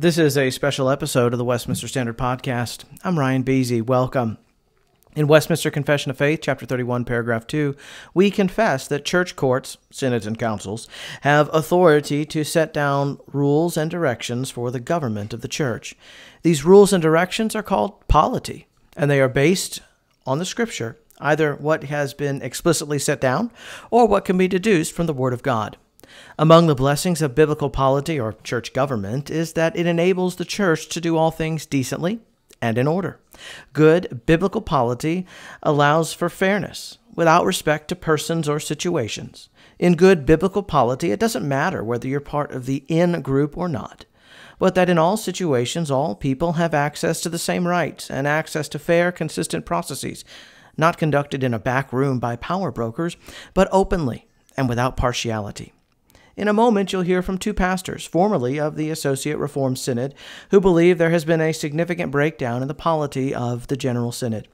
This is a special episode of the Westminster Standard Podcast. I'm Ryan Beasy. Welcome. In Westminster Confession of Faith, Chapter 31, Paragraph 2, we confess that church courts, synods, and councils have authority to set down rules and directions for the government of the church. These rules and directions are called polity, and they are based on the Scripture, either what has been explicitly set down or what can be deduced from the Word of God. Among the blessings of biblical polity, or church government, is that it enables the church to do all things decently and in order. Good biblical polity allows for fairness, without respect to persons or situations. In good biblical polity, it doesn't matter whether you're part of the in group or not, but that in all situations, all people have access to the same rights and access to fair, consistent processes, not conducted in a back room by power brokers, but openly and without partiality. In a moment, you'll hear from two pastors, formerly of the Associate Reformed Synod, who believe there has been a significant breakdown in the polity of the General Synod.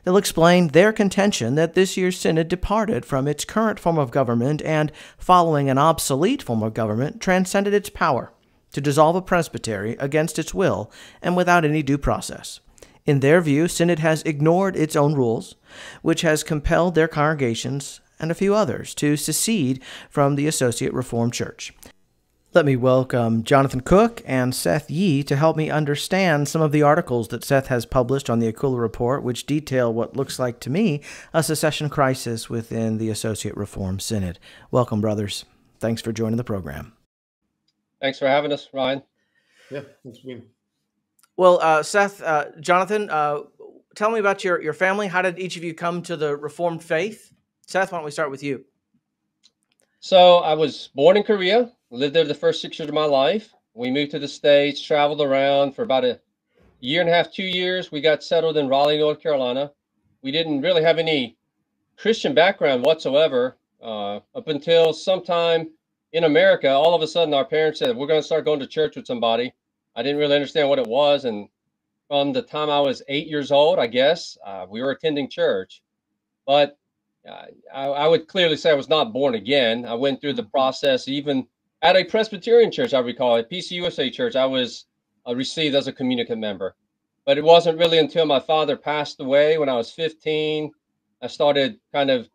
They'll explain their contention that this year's Synod departed from its current form of government and, following an obsolete form of government, transcended its power to dissolve a presbytery against its will and without any due process. In their view, Synod has ignored its own rules, which has compelled their congregations and a few others to secede from the Associate Reformed Church. Let me welcome Jonathan Cook and Seth Yee to help me understand some of the articles that Seth has published on the Aquila Report, which detail what looks like to me a secession crisis within the Associate Reformed Synod. Welcome, brothers. Thanks for joining the program. Thanks for having us, Ryan. Yeah, thanks for being. Well, Seth, Jonathan, tell me about your family. How did each of you come to the Reformed faith? Seth, why don't we start with you? So I was born in Korea, lived there the first 6 years of my life. We moved to the States, traveled around for about a year and a half, 2 years. We got settled in Raleigh, North Carolina. We didn't really have any Christian background whatsoever up until sometime in America. All of a sudden, our parents said, we're going to start going to church with somebody. I didn't really understand what it was. And from the time I was 8 years old, I guess, we were attending church. But I would clearly say I was not born again. I went through the process, even at a Presbyterian church, I recall, at PCUSA church, I was received as a communicant member. But it wasn't really until my father passed away when I was 15, I started kind of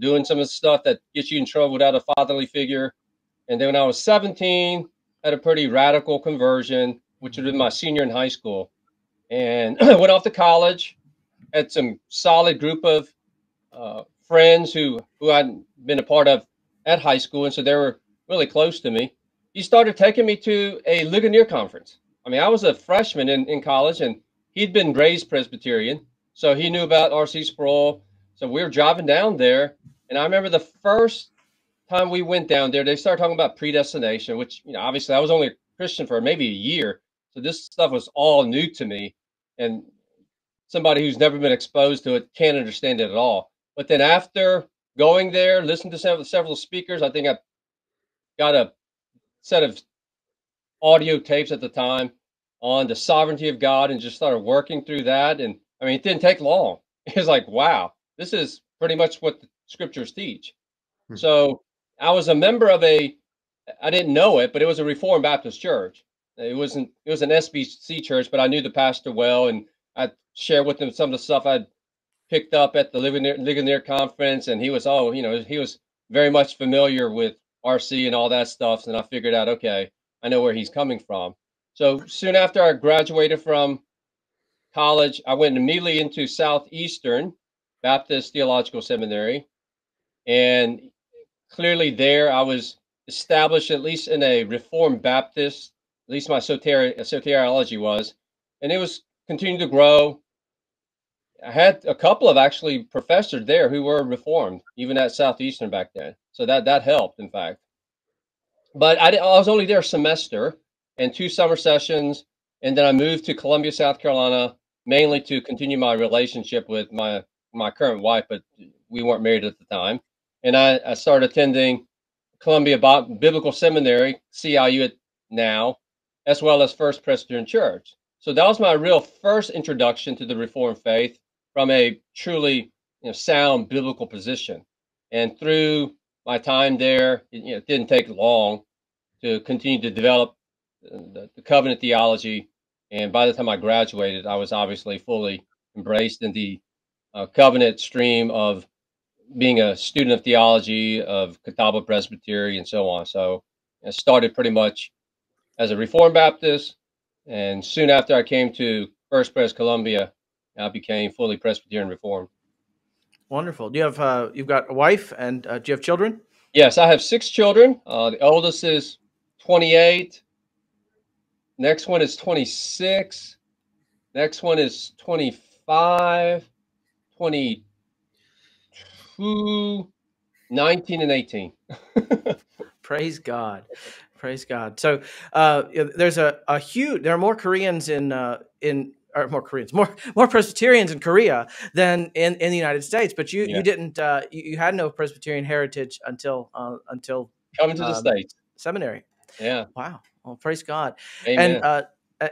doing some of the stuff that gets you in trouble without a fatherly figure. And then when I was 17, I had a pretty radical conversion, which was my senior in high school. And I went off to college, had some solid group of friends who I'd been a part of at high school, and so they were really close to me. He started taking me to a Ligonier conference. I mean, I was a freshman in college, and he'd been raised Presbyterian, so he knew about R.C. Sproul. So we were driving down there, and I remember the first time we went down there, they started talking about predestination, which, obviously I was only a Christian for maybe a year, so this stuff was all new to me, and somebody who's never been exposed to it can't understand it at all. But then after going there, listening to several speakers, I think I got a set of audio tapes at the time on the sovereignty of God and just started working through that. And I mean, it didn't take long. It was like, wow, this is pretty much what the scriptures teach. So I was a member of I didn't know it, but it was a Reformed Baptist church. It was an SBC church, but I knew the pastor well, and I shared with him some of the stuff I'd picked up at the Ligonier conference, and he was he was very much familiar with RC and all that stuff, and I figured out, okay, I know where he's coming from. So soon after I graduated from college, I went immediately into Southeastern Baptist Theological Seminary, and clearly there I was established at least in a Reformed Baptist, at least my soteriology was, and it was continuing to grow. I had a couple of actually professors there who were Reformed, even at Southeastern back then. So that helped, in fact. But I was only there a semester and 2 summer sessions. And then I moved to Columbia, South Carolina, mainly to continue my relationship with my current wife, but we weren't married at the time. And I started attending Columbia Biblical Seminary, CIU now, as well as First Presbyterian Church. So that was my real first introduction to the Reformed faith from a truly sound biblical position. And through my time there, it didn't take long to continue to develop the covenant theology. And by the time I graduated, I was obviously fully embraced in the covenant stream of being a student of theology, of Catawba Presbytery, and so on. So I started pretty much as a Reformed Baptist, and soon after I came to First Pres Columbia, I became fully Presbyterian Reformed. Wonderful. Do you have you've got a wife, and do you have children? Yes, I have 6 children. The oldest is 28. Next one is 26. Next one is 25, 22, 19, and 18. Praise God. Praise God. So there's a huge, there are more Koreans more Presbyterians in Korea than in the United States, but you didn't, you had no Presbyterian heritage until coming to the States. Seminary. Yeah. Wow. Well, praise God. Amen.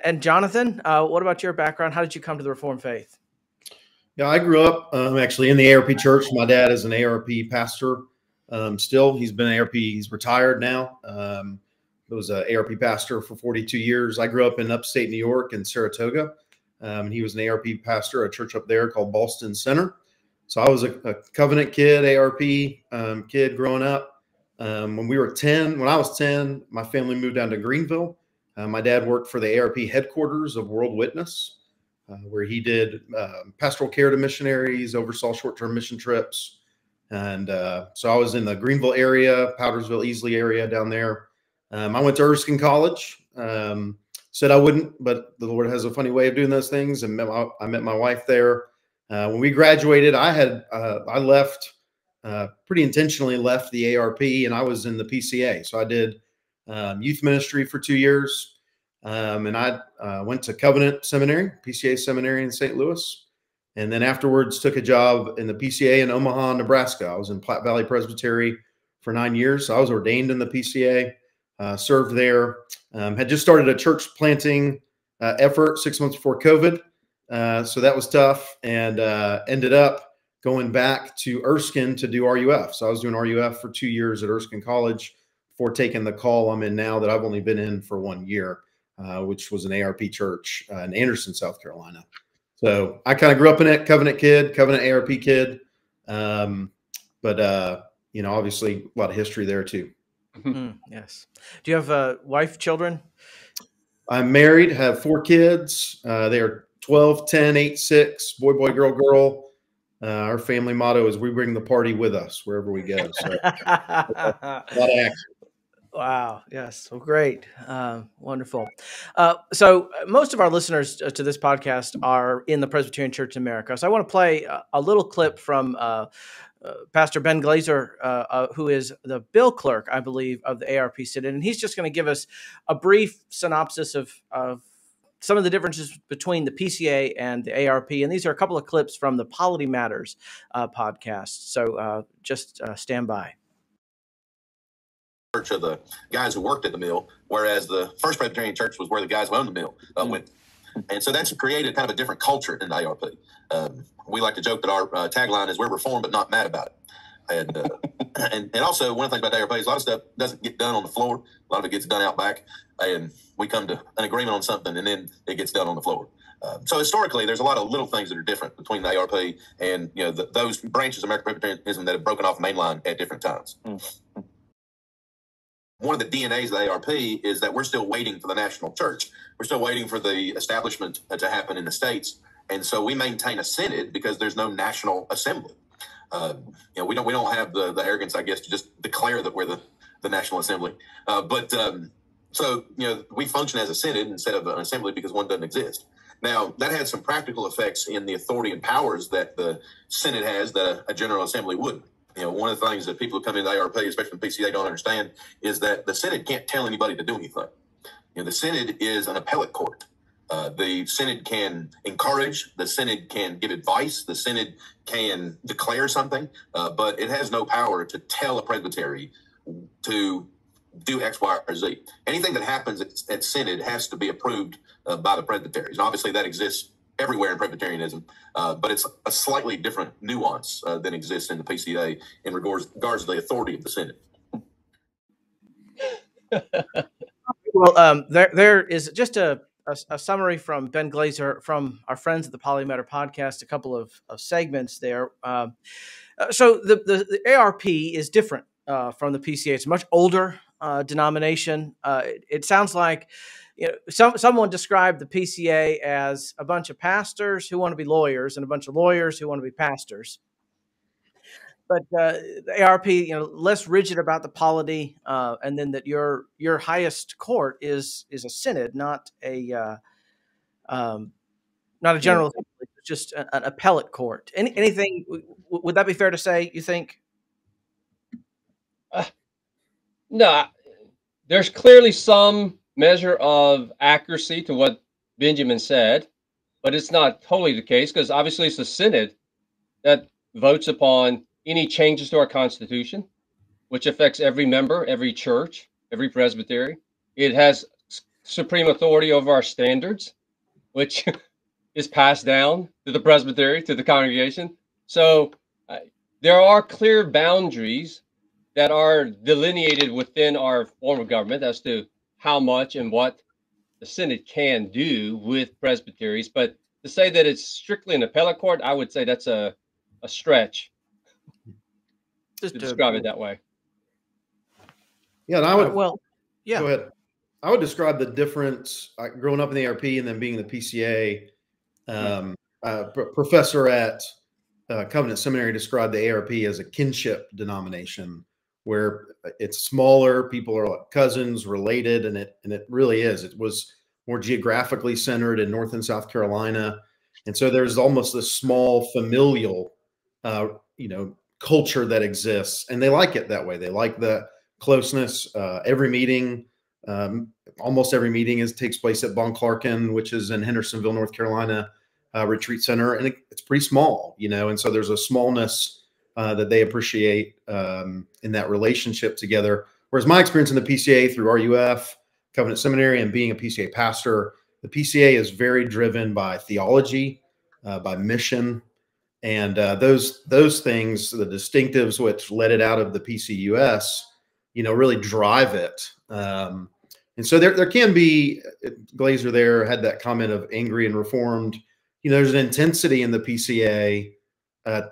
And Jonathan, what about your background? How did you come to the Reformed faith? Yeah, I grew up actually in the ARP church. My dad is an ARP pastor. Still, he's been ARP. He's retired now. He was an ARP pastor for 42 years. I grew up in upstate New York in Saratoga. And he was an ARP pastor, a church up there called Boston Center. So I was a covenant kid, ARP kid growing up. When I was 10, my family moved down to Greenville. My dad worked for the ARP headquarters of World Witness, where he did pastoral care to missionaries, oversaw short-term mission trips. And so I was in the Greenville area, Powdersville, Easley area down there. I went to Erskine College. Said I wouldn't, but the Lord has a funny way of doing those things. And I met my wife there. When we graduated, I left, pretty intentionally left the ARP, and I was in the PCA. So I did youth ministry for 2 years. And I went to Covenant Seminary, PCA Seminary in St. Louis. And then afterwards took a job in the PCA in Omaha, Nebraska. I was in Platte Valley Presbytery for 9 years. So I was ordained in the PCA, served there, had just started a church planting effort 6 months before COVID. So that was tough, and ended up going back to Erskine to do RUF. So I was doing RUF for 2 years at Erskine College before taking the call I'm in now that I've only been in for 1 year, which was an ARP church in Anderson, South Carolina. So I kind of grew up in it, covenant ARP kid. But obviously a lot of history there too. Yes. Do you have wife, children? I'm married, have 4 kids. They are 12, 10, 8, 6, boy, girl, girl. Our family motto is we bring the party with us wherever we go. So a lot of action. Wow. Yes. Well, great. Wonderful. So most of our listeners to this podcast are in the Presbyterian Church in America. So I want to play a little clip from Pastor Ben Glazer, who is the bill clerk, I believe, of the ARP Synod. And he's just going to give us a brief synopsis of some of the differences between the PCA and the ARP. And these are a couple of clips from the Polity Matters podcast. So just stand by. Church of the guys who worked at the mill, whereas the First Presbyterian Church was where the guys who owned the mill went. And so that's created kind of a different culture in the ARP. We like to joke that our tagline is we're reformed but not mad about it. And also one of the things about the ARP is a lot of stuff doesn't get done on the floor. A lot of it gets done out back, and we come to an agreement on something and then it gets done on the floor. So historically, there's a lot of little things that are different between the ARP and those branches of American Presbyterianism that have broken off mainline at different times. One of the DNAs of the ARP is that we're still waiting for the national church. We're still waiting for the establishment to happen in the states. And so we maintain a synod because there's no national assembly. We don't have the arrogance, I guess, to just declare that we're the national assembly. So we function as a synod instead of an assembly because one doesn't exist. Now, that had some practical effects in the authority and powers that the synod has that a general assembly wouldn't. One of the things that people who come into the ARP, especially the PCA, don't understand is that the synod can't tell anybody to do anything. The synod is an appellate court. The synod can encourage, the synod can give advice, the synod can declare something, but it has no power to tell a presbytery to do X, Y, or Z. Anything that happens at synod has to be approved by the presbyteries. And obviously that exists everywhere in Presbyterianism, but it's a slightly different nuance than exists in the PCA in regards to the authority of the synod. Well, there is just a summary from Ben Glazer from our friends at the Polymatter podcast, a couple of segments there. So the ARP is different from the PCA. It's a much older denomination. It sounds like someone described the PCA as a bunch of pastors who want to be lawyers and a bunch of lawyers who want to be pastors. But the ARP, less rigid about the polity, and then that your highest court is a synod, not a general assembly, it's just an appellate court. Anything would that be fair to say? You think? No, there's clearly some measure of accuracy to what Benjamin said, but it's not totally the case because obviously it's the synod that votes upon any changes to our Constitution, which affects every member, every church, every presbytery. It has supreme authority over our standards, which is passed down to the presbytery, to the congregation. So there are clear boundaries that are delineated within our form of government as to how much and what the synod can do with presbyteries. But to say that it's strictly an appellate court, I would say that's a stretch to describe it that way. Yeah, and I would. Well, yeah. Go ahead. I would describe the difference growing up in the ARP and then being in the PCA. Professor at Covenant Seminary described the ARP as a kinship denomination, where it's smaller, people are like cousins, related, and it really is. It was more geographically centered in North and South Carolina, and so there's almost this small familial, culture that exists, and they like it that way. They like the closeness. Every meeting, almost every meeting takes place at Bon Clarkin, which is in Hendersonville, North Carolina, retreat center, and it's pretty small, and so there's a smallness that they appreciate in that relationship together. Whereas my experience in the PCA through RUF, Covenant Seminary, and being a PCA pastor, the PCA is very driven by theology, by mission, and those things, the distinctives which let it out of the PCUS, really drive it. And so there can be, Glazer there had that comment of angry and reformed. There's an intensity in the PCA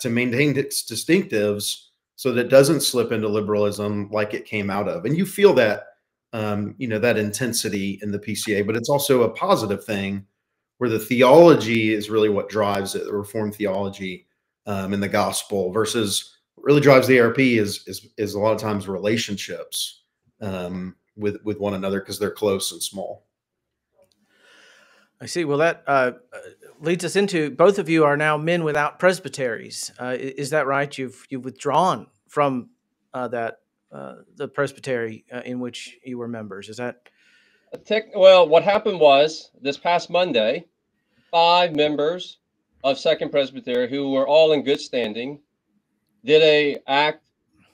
to maintain its distinctives so that it doesn't slip into liberalism like it came out of. And you feel that, that intensity in the PCA, but it's also a positive thing where the theology is really what drives it, the Reformed theology in the gospel, versus what really drives the ARP is a lot of times relationships with one another because they're close and small. I see. Well, that leads us into, both of you are now men without presbyteries. Is that right? You've withdrawn from the presbytery in which you were members. Is that? Well, what happened was this past Monday, 5 members of Second Presbytery, who were all in good standing, did an act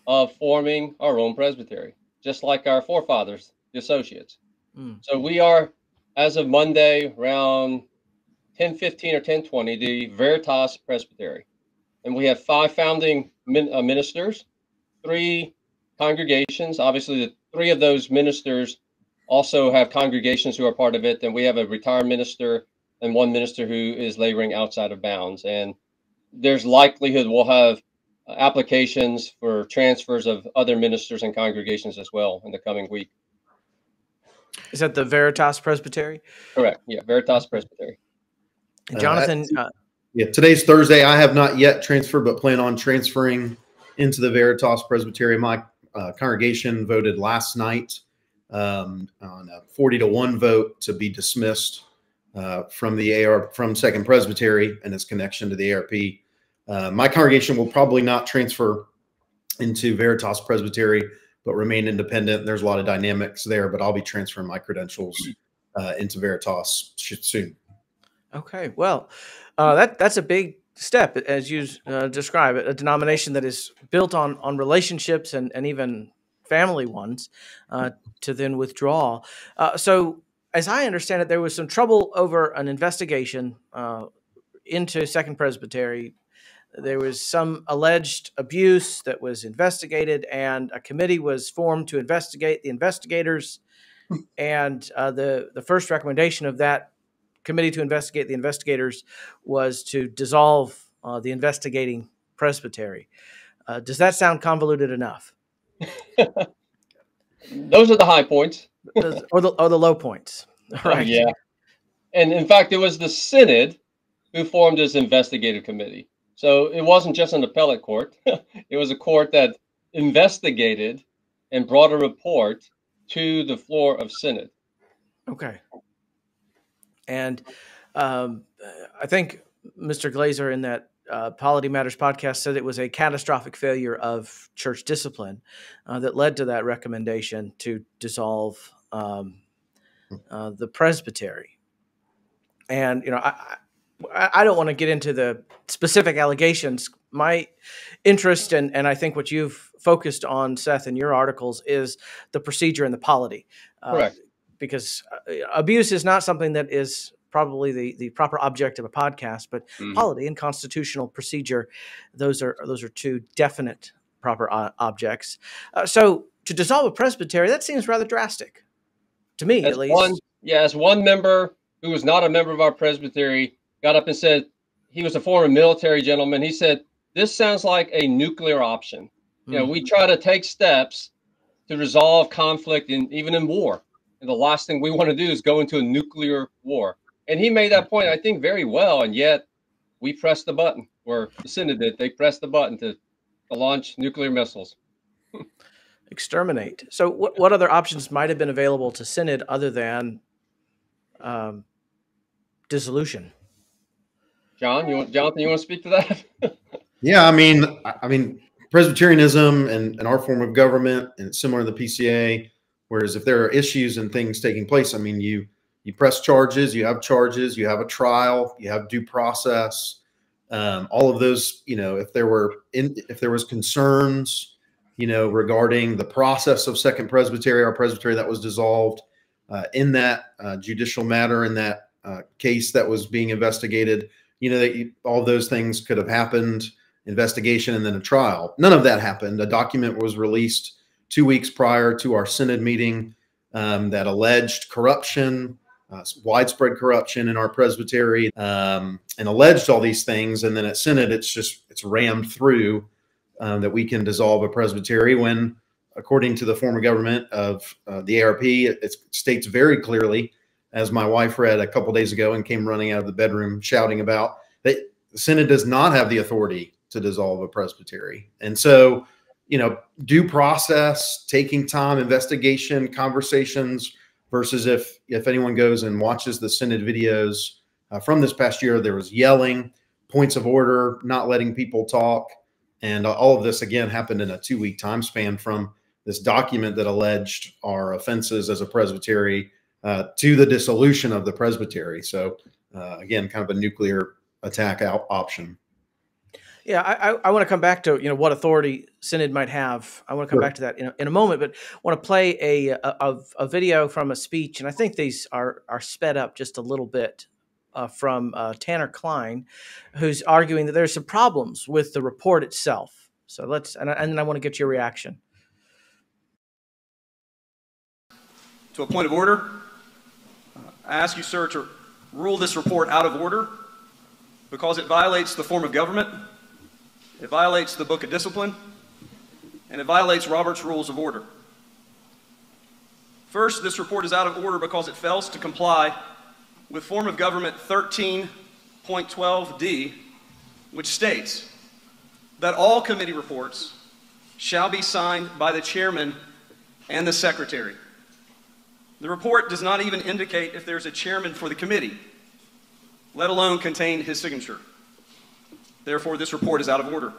of forming our own presbytery, just like our forefathers, the associates. So we are, as of Monday, around 10:15 or 10:20, the Veritas Presbytery. And we have 5 founding ministers, 3 congregations. Obviously, the 3 of those ministers also have congregations who are part of it. And we have a retired minister and 1 minister who is laboring outside of bounds. And there's likelihood we'll have applications for transfers of other ministers and congregations as well in the coming week. Is that the Veritas Presbytery? Correct. Yeah, Veritas Presbytery. And Jonathan? Today's Thursday. I have not yet transferred, but plan on transferring into the Veritas Presbytery. My congregation voted last night on a 40-1 vote to be dismissed from Second Presbytery and its connection to the ARP. My congregation will probably not transfer into Veritas Presbytery, but remain independent. There's a lot of dynamics there, but I'll be transferring my credentials into Veritas soon. Okay, well, that's a big step, as you describe it, a denomination that is built on relationships and even family ones, to then withdraw. So, as I understand it, there was some trouble over an investigation into Second Presbytery. There was some alleged abuse that was investigated, and a committee was formed to investigate. The investigators And the first recommendation of that committee to investigate the investigators was to dissolve the investigating presbytery. Does that sound convoluted enough? Those are the high points. or the low points, right? Oh, yeah. And in fact, it was the Synod who formed this investigative committee. So it wasn't just an appellate court. It was a court that investigated and brought a report to the floor of Synod. Okay. And I think Mr. Glazer in that Polity Matters podcast said it was a catastrophic failure of church discipline that led to that recommendation to dissolve the presbytery. And, you know, I don't want to get into the specific allegations. My interest, and I think what you've focused on, Seth, in your articles, is the procedure and the polity. Correct. Because abuse is not something that is probably the proper object of a podcast, but polity and constitutional procedure, those are two definite proper objects. So to dissolve a presbytery, that seems rather drastic to me, at least. As one member who was not a member of our presbytery got up and said, he was a former military gentleman. He said, "This sounds like a nuclear option. You know, we try to take steps to resolve conflict, even in war. And the last thing we want to do is go into a nuclear war." And he made that point, I think, very well. And yet we pressed the button, or the Synod did. They pressed the button to launch nuclear missiles. Exterminate. So what other options might have been available to Synod other than dissolution? Jonathan, you want to speak to that? Yeah, I mean, Presbyterianism and our form of government, and it's similar to the PCA. Whereas if there are issues and things taking place, I mean, you press charges, you have a trial, you have due process, all of those. You know, if there was concerns, you know, regarding the process of Second Presbytery, our presbytery that was dissolved, in that judicial matter, in that case that was being investigated, you know, all those things could have happened, investigation and then a trial. None of that happened. A document was released 2 weeks prior to our Synod meeting that alleged corruption, widespread corruption in our presbytery, and alleged all these things. And then at Synod, it's rammed through that we can dissolve a presbytery when, according to the form of government of the ARP, it states very clearly, as my wife read a couple days ago and came running out of the bedroom shouting about, that the Synod does not have the authority to dissolve a presbytery. And so, you know, due process, taking time, investigation, conversations, versus if anyone goes and watches the Synod videos from this past year, there was yelling, points of order, not letting people talk. And all of this, again, happened in a 2-week time span from this document that alleged our offenses as a presbytery to the dissolution of the presbytery. So, again, kind of a nuclear attack option. Yeah, I want to come back to, you know, what authority Synod might have. I want to come back to that in a moment, but I want to play a video from a speech, and I think these are sped up just a little bit from Tanner Klein, who's arguing that there's some problems with the report itself. So and then I want to get your reaction. To a point of order, I ask you, sir, to rule this report out of order because it violates the form of government, it violates the Book of Discipline, and it violates Robert's Rules of Order. First, this report is out of order because it fails to comply with Form of Government 13.12d, which states that all committee reports shall be signed by the chairman and the secretary. The report does not even indicate if there's a chairman for the committee, let alone contain his signature. Therefore, this report is out of order.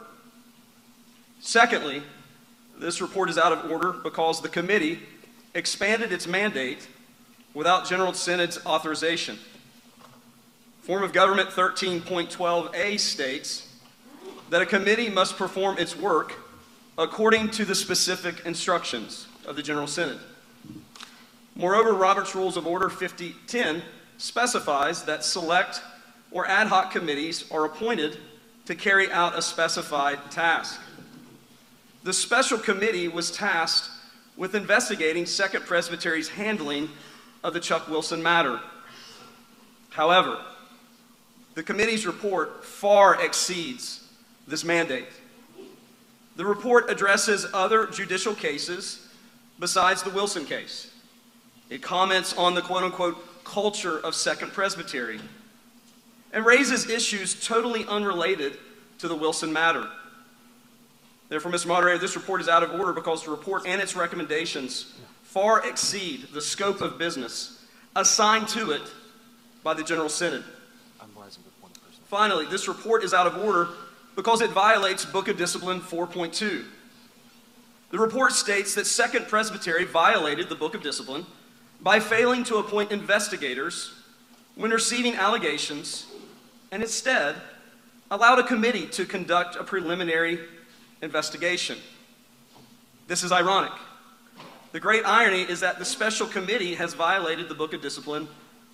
Secondly, this report is out of order because the committee expanded its mandate without General Synod's authorization. Form of Government 13.12a states that a committee must perform its work according to the specific instructions of the General Synod. Moreover, Robert's Rules of Order 5010 specifies that select or ad hoc committees are appointed to carry out a specified task. The special committee was tasked with investigating Second Presbytery's handling of the Chuck Wilson matter. However, the committee's report far exceeds this mandate. The report addresses other judicial cases besides the Wilson case. It comments on the quote-unquote culture of Second Presbytery and raises issues totally unrelated to the Wilson matter. Therefore, Mr. Moderator, this report is out of order because the report and its recommendations far exceed the scope of business assigned to it by the General Synod. Finally, this report is out of order because it violates Book of Discipline 4.2. The report states that Second Presbytery violated the Book of Discipline by failing to appoint investigators when receiving allegations and instead allowed a committee to conduct a preliminary investigation. This is ironic. The great irony is that the special committee has violated the Book of Discipline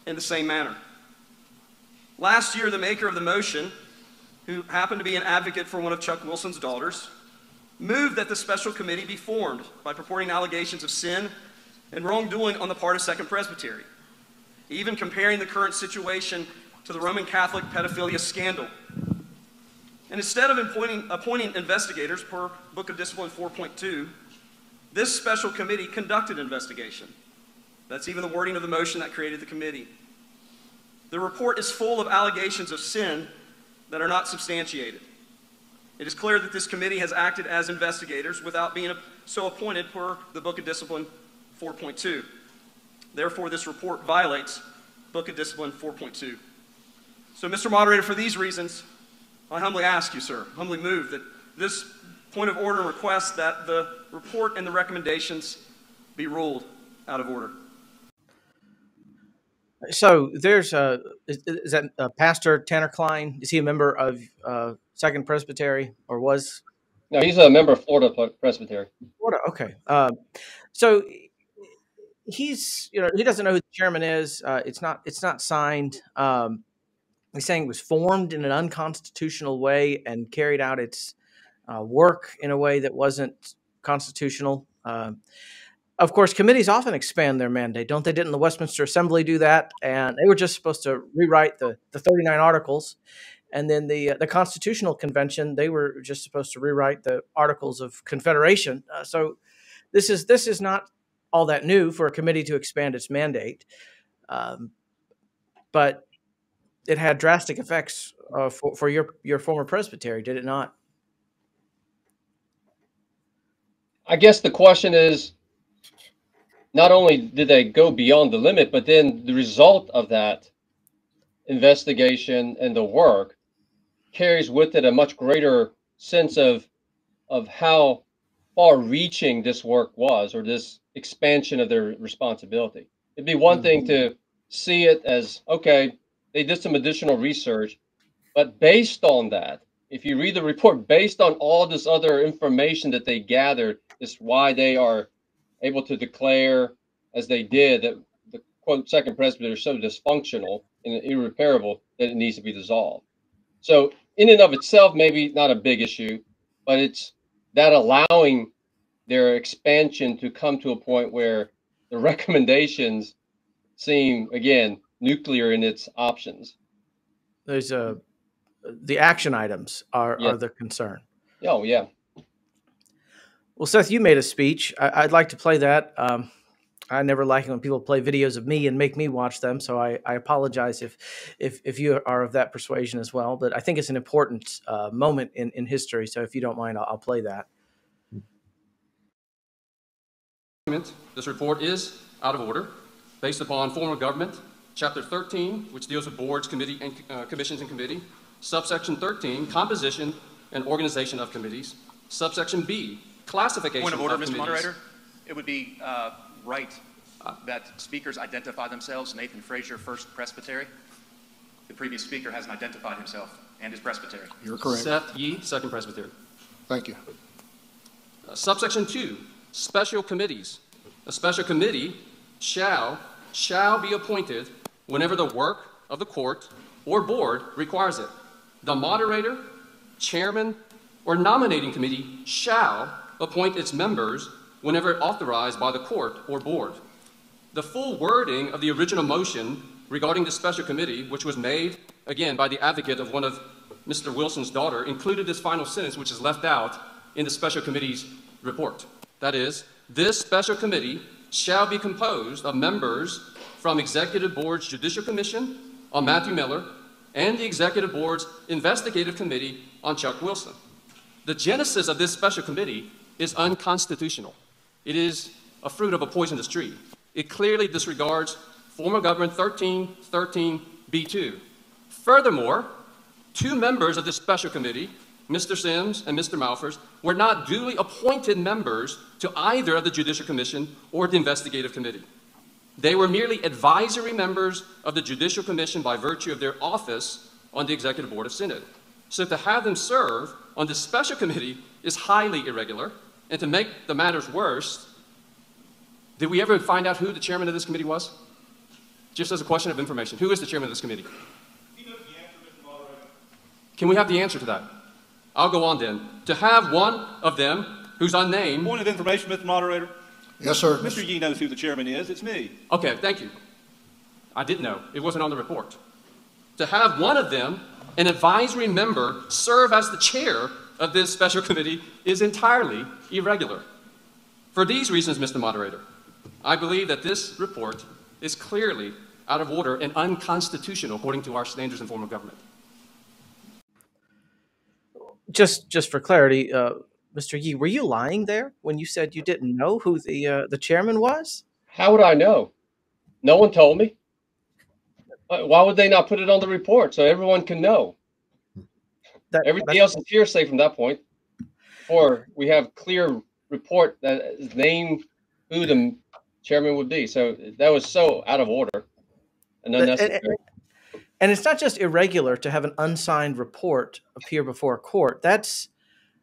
in the same manner. Last year, the maker of the motion, who happened to be an advocate for one of Chuck Wilson's daughters, moved that the special committee be formed by purporting allegations of sin and wrongdoing on the part of Second Presbytery, even comparing the current situation to the Roman Catholic pedophilia scandal. And instead of appointing investigators per Book of Discipline 4.2, this special committee conducted investigation. That's even the wording of the motion that created the committee. The report is full of allegations of sin that are not substantiated. It is clear that this committee has acted as investigators without being so appointed per the Book of Discipline 4.2. Therefore, this report violates Book of Discipline 4.2. So, Mr. Moderator, for these reasons, I humbly ask you, sir, humbly move that this point of order and request that the report and the recommendations be ruled out of order. So there's is that Pastor Tanner Klein? Is he a member of Second Presbytery or was? No, he's a member of Florida Presbytery. Florida, okay. So he's, he doesn't know who the chairman is. It's not signed. He's saying it was formed in an unconstitutional way and carried out its work in a way that wasn't constitutional. Of course, committees often expand their mandate, don't they? Didn't the Westminster Assembly do that? And they were just supposed to rewrite the 39 articles. And then the Constitutional Convention, they were just supposed to rewrite the Articles of Confederation. So this is not all that new for a committee to expand its mandate. But it had drastic effects for your former presbytery, did it not? I guess the question is, not only did they go beyond the limit, but then the result of that investigation and the work carries with it a much greater sense of how far-reaching this work was, or this expansion of their responsibility. It'd be one thing to see it as, okay, they did some additional research, but based on that, if you read the report, based on all this other information that they gathered, is why they are able to declare, as they did, that the quote Second Presbytery is so dysfunctional and irreparable that it needs to be dissolved. So in and of itself, maybe not a big issue, but it's that allowing their expansion to come to a point where the recommendations seem, again, nuclear in its options. There's the action items are the concern. Oh, yeah. Well, Seth, you made a speech. I'd like to play that. I never like it when people play videos of me and make me watch them, so I apologize if you are of that persuasion as well. But I think it's an important moment in history, so if you don't mind, I'll play that. This report is out of order, based upon form of government, Chapter 13, which deals with boards, committee, and commissions and committee, subsection 13, composition and organization of committees, subsection B, classification Point of order, Mr. Moderator. It would be right that speakers identify themselves. Nathan Frazier, First Presbytery. The previous speaker hasn't identified himself and his presbytery. You're correct. Seth Yee, Second Presbytery. Thank you. Subsection 2, special committees. A special committee shall be appointed whenever the work of the court or board requires it. The moderator, chairman, or nominating committee shall appoint its members whenever authorized by the court or board. The full wording of the original motion regarding the special committee, which was made, again, by the advocate of one of Mr. Wilson's daughter, included this final sentence, which is left out in the special committee's report. That is, this special committee shall be composed of members from Executive Board's Judicial Commission on Matthew Miller and the Executive Board's Investigative Committee on Chuck Wilson. The genesis of this special committee is unconstitutional. It is a fruit of a poisonous tree. It clearly disregards Formal Government 1313B2. Furthermore, two members of this special committee, Mr. Sims and Mr. Malfers, were not duly appointed members to either of the Judicial Commission or the Investigative Committee. They were merely advisory members of the Judicial Commission by virtue of their office on the Executive Board of Synod. So to have them serve on this special committee is highly irregular. And to make the matters worse, did we ever find out who the chairman of this committee was? Just as a question of information, who is the chairman of this committee? Can we have the answer to that? I'll go on then. To have one of them, who's unnamed... Point of information, Mr. Moderator. Yes, sir. Mr. Yee knows who the chairman is. It's me. Okay, thank you. I didn't know. It wasn't on the report. To have one of them, an advisory member, serve as the chair of this special committee is entirely irregular. For these reasons, Mr. Moderator, I believe that this report is clearly out of order and unconstitutional according to our standards in formal government. Just for clarity, Mr. Yee, were you lying there when you said you didn't know who the chairman was? How would I know? No one told me. Why would they not put it on the report so everyone can know? Everything else is hearsay from that point. Or we have clear report that is named who the chairman would be. So that was so out of order and unnecessary. And it's not just irregular to have an unsigned report appear before a court. That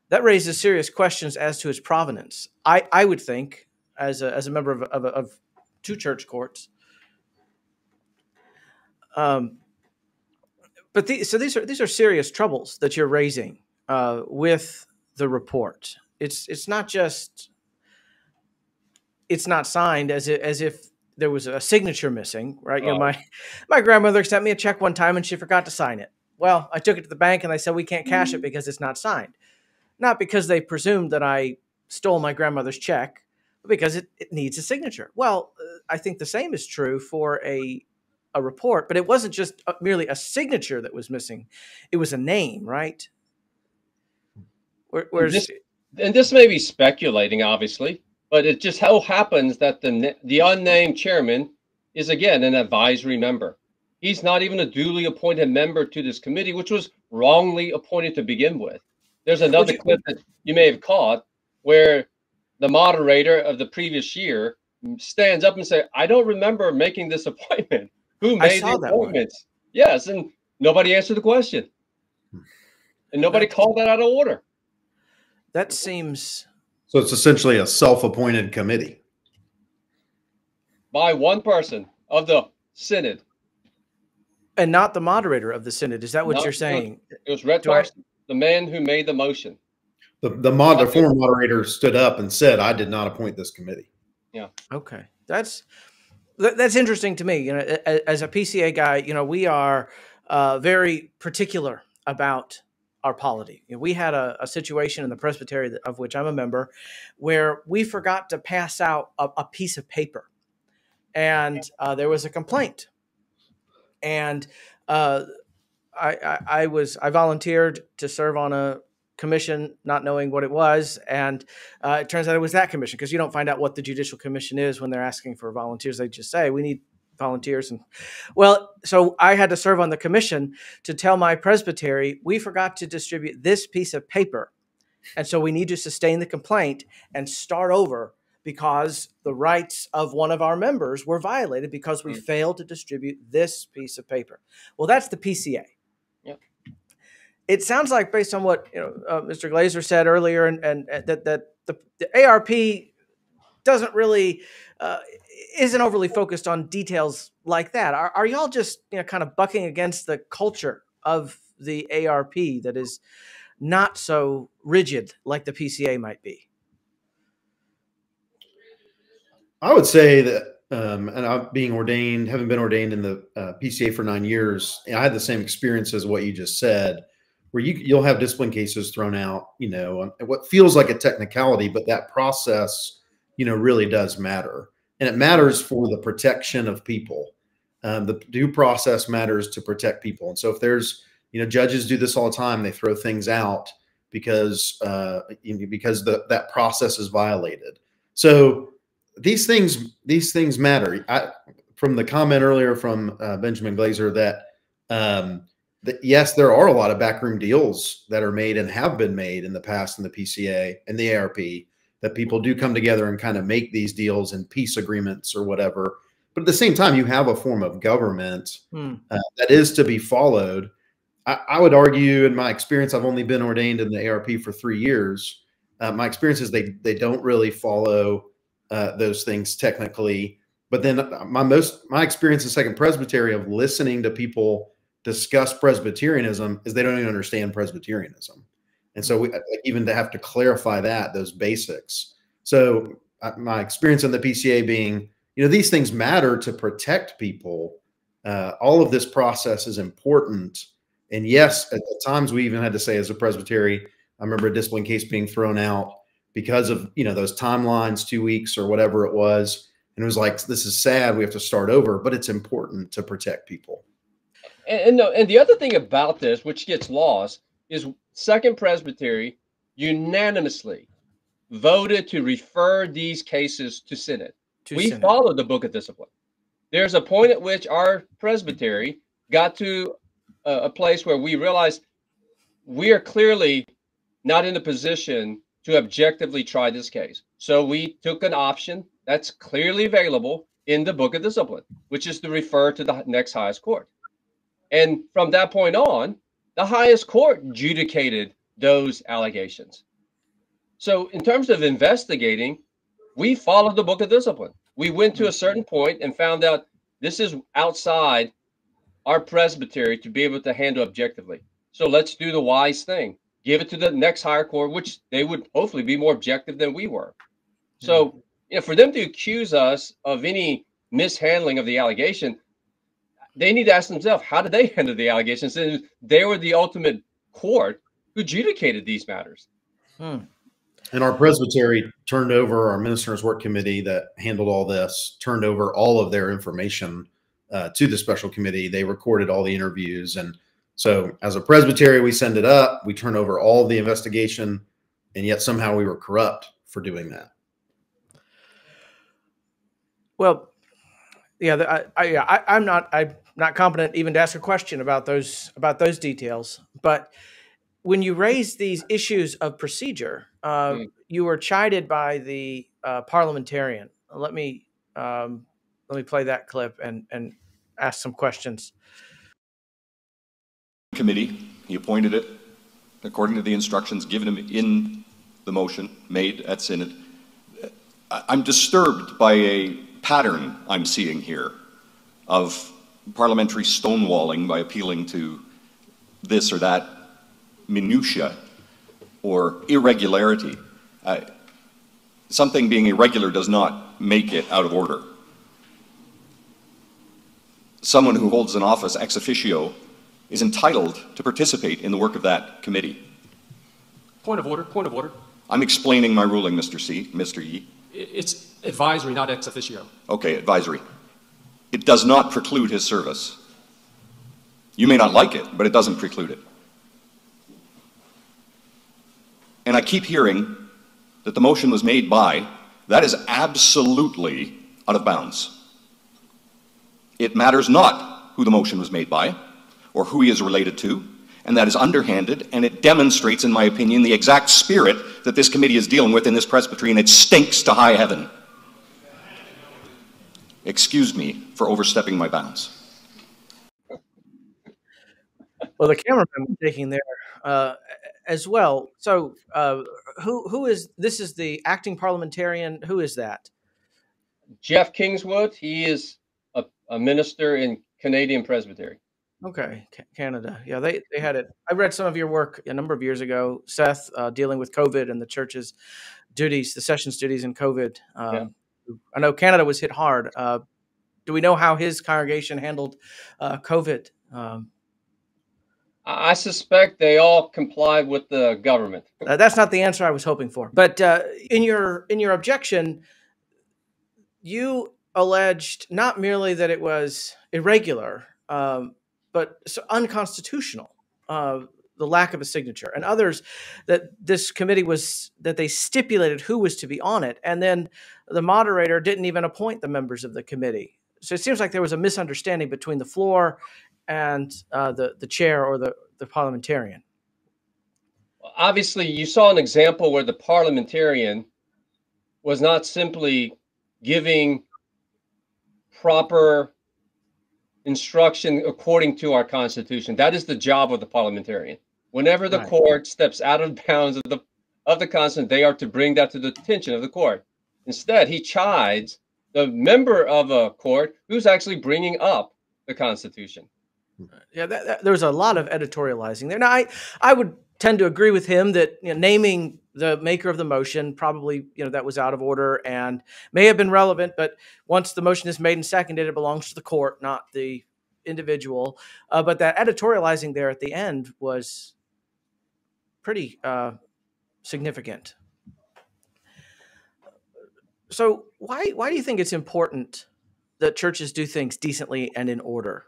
raises serious questions as to its provenance. I would think, as a member of two church courts. But these are serious troubles that you're raising with the report. It's not just it's not signed as if there was a signature missing, right? You know, my grandmother sent me a check one time and she forgot to sign it. Well, I took it to the bank and they said we can't cash it because it's not signed. Not because they presumed that I stole my grandmother's check, but because it needs a signature. Well, I think the same is true for a report, but it wasn't just merely a signature that was missing. It was a name, right? And this may be speculating, obviously, but it just so happens that the unnamed chairman is, again, an advisory member. He's not even a duly appointed member to this committee, which was wrongly appointed to begin with. There's another clip that you may have caught where the moderator of the previous year stands up and says, I don't remember making this appointment. Who made the appointments? Yes, and nobody answered the question. And nobody called that out of order. That seems... So it's essentially a self-appointed committee. By one person of the synod. And not the moderator of the synod. Is that what you're saying? It was Rhett Carson, the man who made the motion. The former moderator stood up and said, I did not appoint this committee. Yeah. Okay. That's interesting to me. You know, as a PCA guy, you know, we are very particular about our polity. You know, we had a situation in the Presbytery of which I'm a member where we forgot to pass out a piece of paper, and there was a complaint. And I volunteered to serve on a commission, not knowing what it was, and it turns out it was that commission, because you don't find out what the Judicial Commission is when they're asking for volunteers. They just say, we need volunteers. And well, so I had to serve on the commission to tell my presbytery, we forgot to distribute this piece of paper, and so we need to sustain the complaint and start over because the rights of one of our members were violated because we failed to distribute this piece of paper. Well, that's the PCA. Yep. It sounds like, based on what Mr. Glazer said earlier, and that the ARP doesn't really isn't overly focused on details like that. Are y'all just kind of bucking against the culture of the ARP that is not so rigid like the PCA might be? I would say that, and I'm having been ordained in the PCA for 9 years, I had the same experience as what you just said, where you'll have discipline cases thrown out, on what feels like a technicality, but that process, really does matter, and it matters for the protection of people. The due process matters to protect people, and so if there's, judges do this all the time, they throw things out because that process is violated. So these things matter. From the comment earlier from Benjamin Glazer that yes, there are a lot of backroom deals that are made and have been made in the past in the PCA and the ARP, that people do come together and kind of make these deals and peace agreements or whatever. But at the same time, you have a form of government that is to be followed. I would argue, in my experience, I've only been ordained in the ARP for 3 years. My experience is they don't really follow those things technically. But then my experience in Second Presbytery of listening to people discuss Presbyterianism is they don't even understand Presbyterianism. And so we even to have to clarify those basics. So my experience in the PCA being, these things matter to protect people. All of this process is important. And yes, at times we even had to say as a presbytery, I remember a discipline case being thrown out because of, those timelines, 2 weeks or whatever it was. And it was like, this is sad, we have to start over, but it's important to protect people. And the other thing about this, which gets lost, is Second Presbytery unanimously voted to refer these cases to Synod. We followed the Book of Discipline. There's a point at which our presbytery got to a place where we realized we are clearly not in a position to objectively try this case. So we took an option that's clearly available in the Book of Discipline, which is to refer to the next highest court. And from that point on, the highest court adjudicated those allegations. So in terms of investigating, we followed the Book of Discipline. We went to a certain point and found out this is outside our presbytery to be able to handle objectively. So let's do the wise thing. Give it to the next higher court, which they would hopefully be more objective than we were. So for them to accuse us of any mishandling of the allegation, they need to ask themselves, how did they handle the allegations? And they were the ultimate court who adjudicated these matters. And our presbytery turned over, our ministers' work committee that handled all this, turned over all of their information to the special committee. They recorded all the interviews. And so as a presbytery, we send it up, we turn over all the investigation, and yet somehow we were corrupt for doing that. Well, yeah, I'm not competent even to ask a question about those details. But when you raise these issues of procedure, you were chided by the parliamentarian. Let me play that clip and ask some questions. Committee, he appointed it according to the instructions given him in the motion made at Synod. I'm disturbed by a pattern I'm seeing here of parliamentary stonewalling by appealing to this or that minutia or irregularity. Something being irregular does not make it out of order. Someone who holds an office ex officio is entitled to participate in the work of that committee. Point of order, point of order. I'm explaining my ruling, Mr. Yee. It's advisory, not ex officio. Okay, advisory. It does not preclude his service. You may not like it, but it doesn't preclude it. And I keep hearing that the motion was made by, that is absolutely out of bounds. It matters not who the motion was made by or who he is related to, and that is underhanded, and it demonstrates, in my opinion, the exact spirit that this committee is dealing with in this presbytery, and it stinks to high heaven. Excuse me for overstepping my bounds. Well, the cameraman was taking there as well. So who is, this is the acting parliamentarian, who is that? Jeff Kingswood, he is a minister in Canadian Presbytery. Okay, Canada. Yeah, they had it. I read some of your work a number of years ago, Seth, dealing with COVID and the church's duties, the session's duties in COVID. I know Canada was hit hard. Do we know how his congregation handled COVID? I suspect they all complied with the government. That's not the answer I was hoping for. But in your objection, you alleged not merely that it was irregular, but unconstitutional. The lack of a signature, and others that this committee that they stipulated who was to be on it, and then the moderator didn't even appoint the members of the committee. So it seems like there was a misunderstanding between the floor and the chair or the parliamentarian. Obviously, you saw an example where the parliamentarian was not simply giving proper instruction according to our Constitution. That is the job of the parliamentarian. Whenever the court steps out of bounds of the Constitution, they are to bring that to the attention of the court. Instead, he chides the member of a court who's actually bringing up the Constitution. Yeah, there's a lot of editorializing there. Now, I would tend to agree with him that naming the maker of the motion probably, that was out of order and may have been relevant, but once the motion is made and seconded, it belongs to the court, not the individual. But that editorializing there at the end was pretty significant. So why do you think it's important that churches do things decently and in order,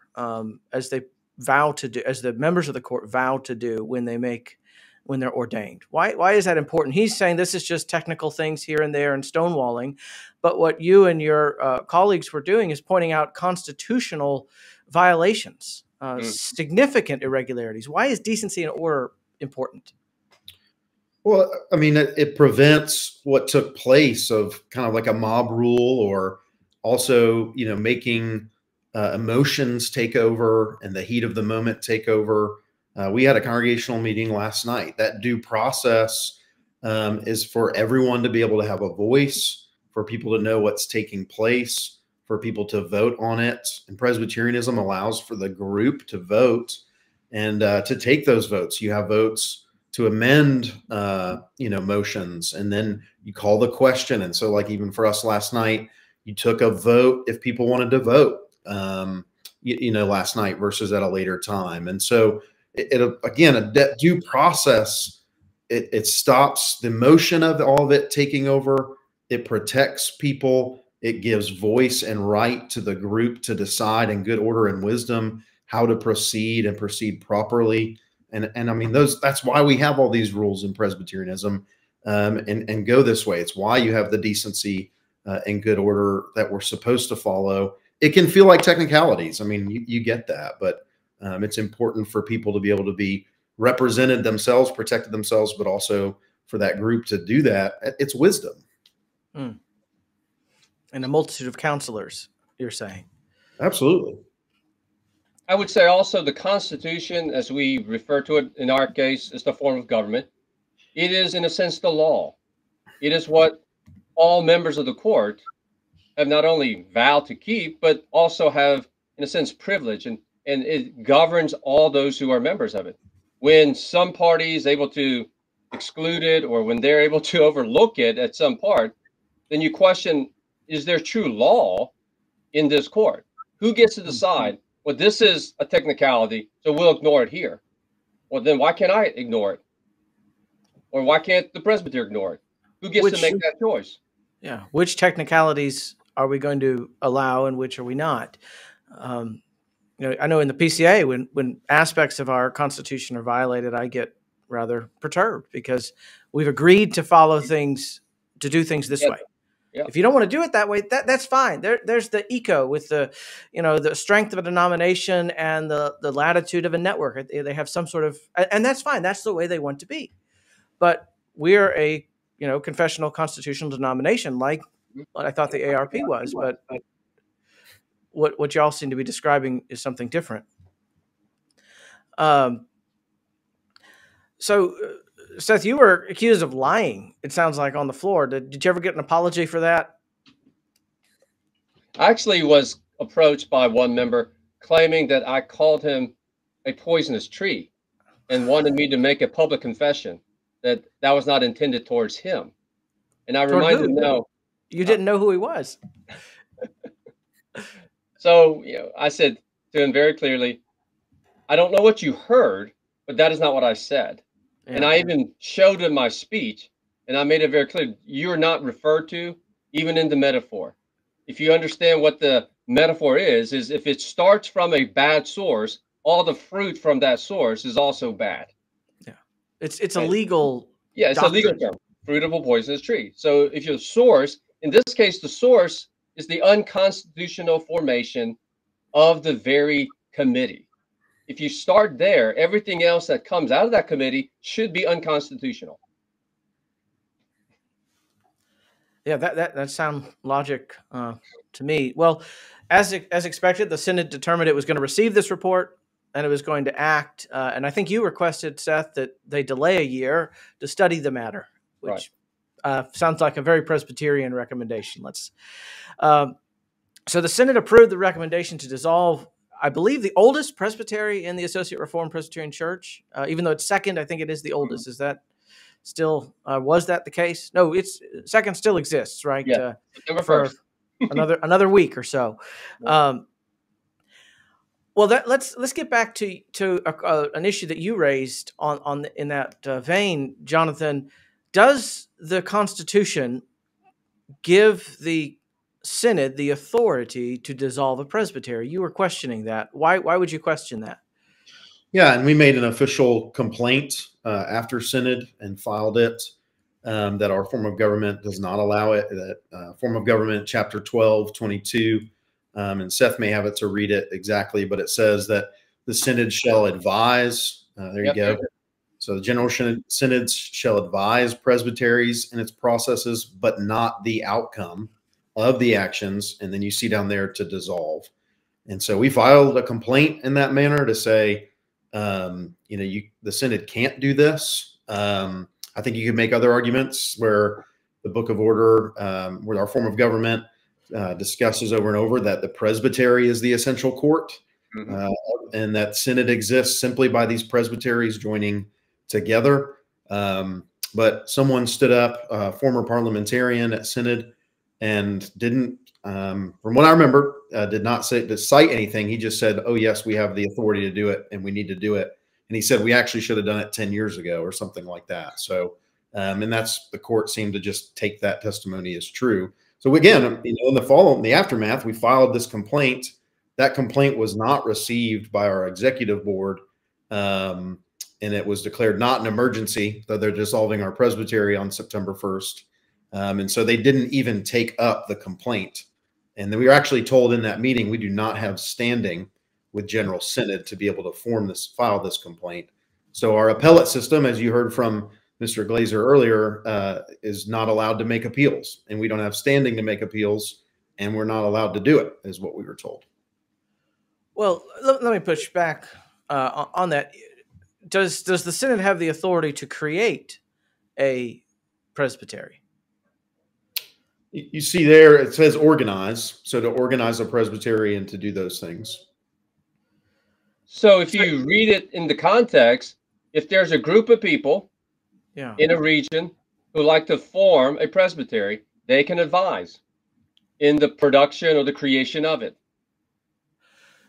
as they vow to do, as the members of the court vow to do when they're ordained? Why is that important? He's saying this is just technical things here and there and stonewalling, but what you and your colleagues were doing is pointing out constitutional violations, significant irregularities. Why is decency and order important? Well, I mean, it prevents what took place of kind of like a mob rule, or also, making emotions take over and the heat of the moment take over. We had a congregational meeting last night. That due process is for everyone to be able to have a voice, for people to know what's taking place, for people to vote on it. And Presbyterianism allows for the group to vote and to take those votes. You have votes to amend, motions, and then you call the question. And so, like, even for us last night, you took a vote if people wanted to vote, last night versus at a later time. And so, again, a due process, it stops the motion of all of it taking over. It protects people. It gives voice and right to the group to decide in good order and wisdom how to proceed and proceed properly. And I mean, that's why we have all these rules in Presbyterianism, and go this way. It's why you have the decency and good order that we're supposed to follow. It can feel like technicalities. I mean, you get that, but it's important for people to be able to be represented themselves, protected themselves, but also for that group to do that. It's wisdom. And a multitude of counselors, you're saying. Absolutely. I would say also the Constitution, as we refer to it in our case, is the form of government. It is, in a sense, the law. It is what all members of the court have not only vowed to keep, but also have, in a sense, privilege, and it governs all those who are members of it. When some party is able to exclude it, or when they're able to overlook it at some part, then you question, is there true law in this court? Who gets to decide? Well, this is a technicality, so we'll ignore it here. Well, then why can't I ignore it? Or why can't the presbyter ignore it? Who gets to make that choice? Yeah. Which technicalities are we going to allow and which are we not? I know in the PCA, when aspects of our Constitution are violated, I get rather perturbed because we've agreed to follow things, to do things this way. Yeah. If you don't want to do it that way, that's fine. There's the eco with the strength of a denomination and the latitude of a network. They have some sort of, and that's fine. That's the way they want to be. But we're a confessional constitutional denomination, like what I thought the ARP was. But what y'all seem to be describing is something different. So. Seth, you were accused of lying, it sounds like, on the floor. Did you ever get an apology for that? I actually was approached by one member claiming that I called him a poisonous tree and wanted me to make a public confession that was not intended towards him. And I reminded him, no. You didn't know who he was. So, I said to him very clearly, I don't know what you heard, but that is not what I said. Yeah. And I even showed in my speech, and I made it very clear, you're not referred to even in the metaphor. If you understand what the metaphor is if it starts from a bad source, all the fruit from that source is also bad. Yeah. It's a legal it's doctrine. a legal term, fruit of a poisonous tree. So if your source, in this case, the source is the unconstitutional formation of the very committee. If you start there, everything else that comes out of that committee should be unconstitutional. Yeah, that sounds logic to me. Well, as expected, the Synod determined it was going to receive this report and it was going to act. And I think you requested, Seth, that they delay a year to study the matter, which sounds like a very Presbyterian recommendation. So the Synod approved the recommendation to dissolve, I believe, the oldest presbytery in the Associate Reformed Presbyterian Church. Even though it's second, I think it is the oldest. Is that still, was that the case? No, it's second still exists, right? Yeah, for another week or so. Well, let's get back to an issue that you raised in that vein, Jonathan. Does the Constitution give the Synod the authority to dissolve a presbytery? You were questioning that. Why would you question that? Yeah, and we made an official complaint after Synod and filed it that our form of government does not allow it. That form of government, chapter 12:22, and Seth may have it to read it exactly, but it says that the Synod shall advise. There you go. So the General Synods shall advise presbyteries in its processes, but not the outcome of the actions. And then you see down there to dissolve. And so we filed a complaint in that manner to say, the Synod can't do this. I think you could make other arguments where the Book of Order, where our form of government discusses over and over that the presbytery is the essential court, and that Synod exists simply by these presbyteries joining together. But someone stood up, a former parliamentarian at Synod, and didn't, from what I remember, did not cite anything. He just said, oh, yes, we have the authority to do it and we need to do it. And he said, we actually should have done it 10 years ago or something like that. So, and that's, the court seemed to just take that testimony as true. So again, in the aftermath, we filed this complaint. That complaint was not received by our executive board. And it was declared not an emergency, though they're dissolving our presbytery on September 1st. And so they didn't even take up the complaint. And then we were actually told in that meeting, we do not have standing with General Synod to be able to file this complaint. So our appellate system, as you heard from Mr. Glazer earlier, is not allowed to make appeals, and we don't have standing to make appeals, and we're not allowed to do it, is what we were told. Well, let me push back on that. Does the Synod have the authority to create a presbytery? You see there, it says organize. So to organize a presbytery and to do those things. So if you read it in the context, if there's a group of people in a region who like to form a presbytery, they can advise in the production or the creation of it.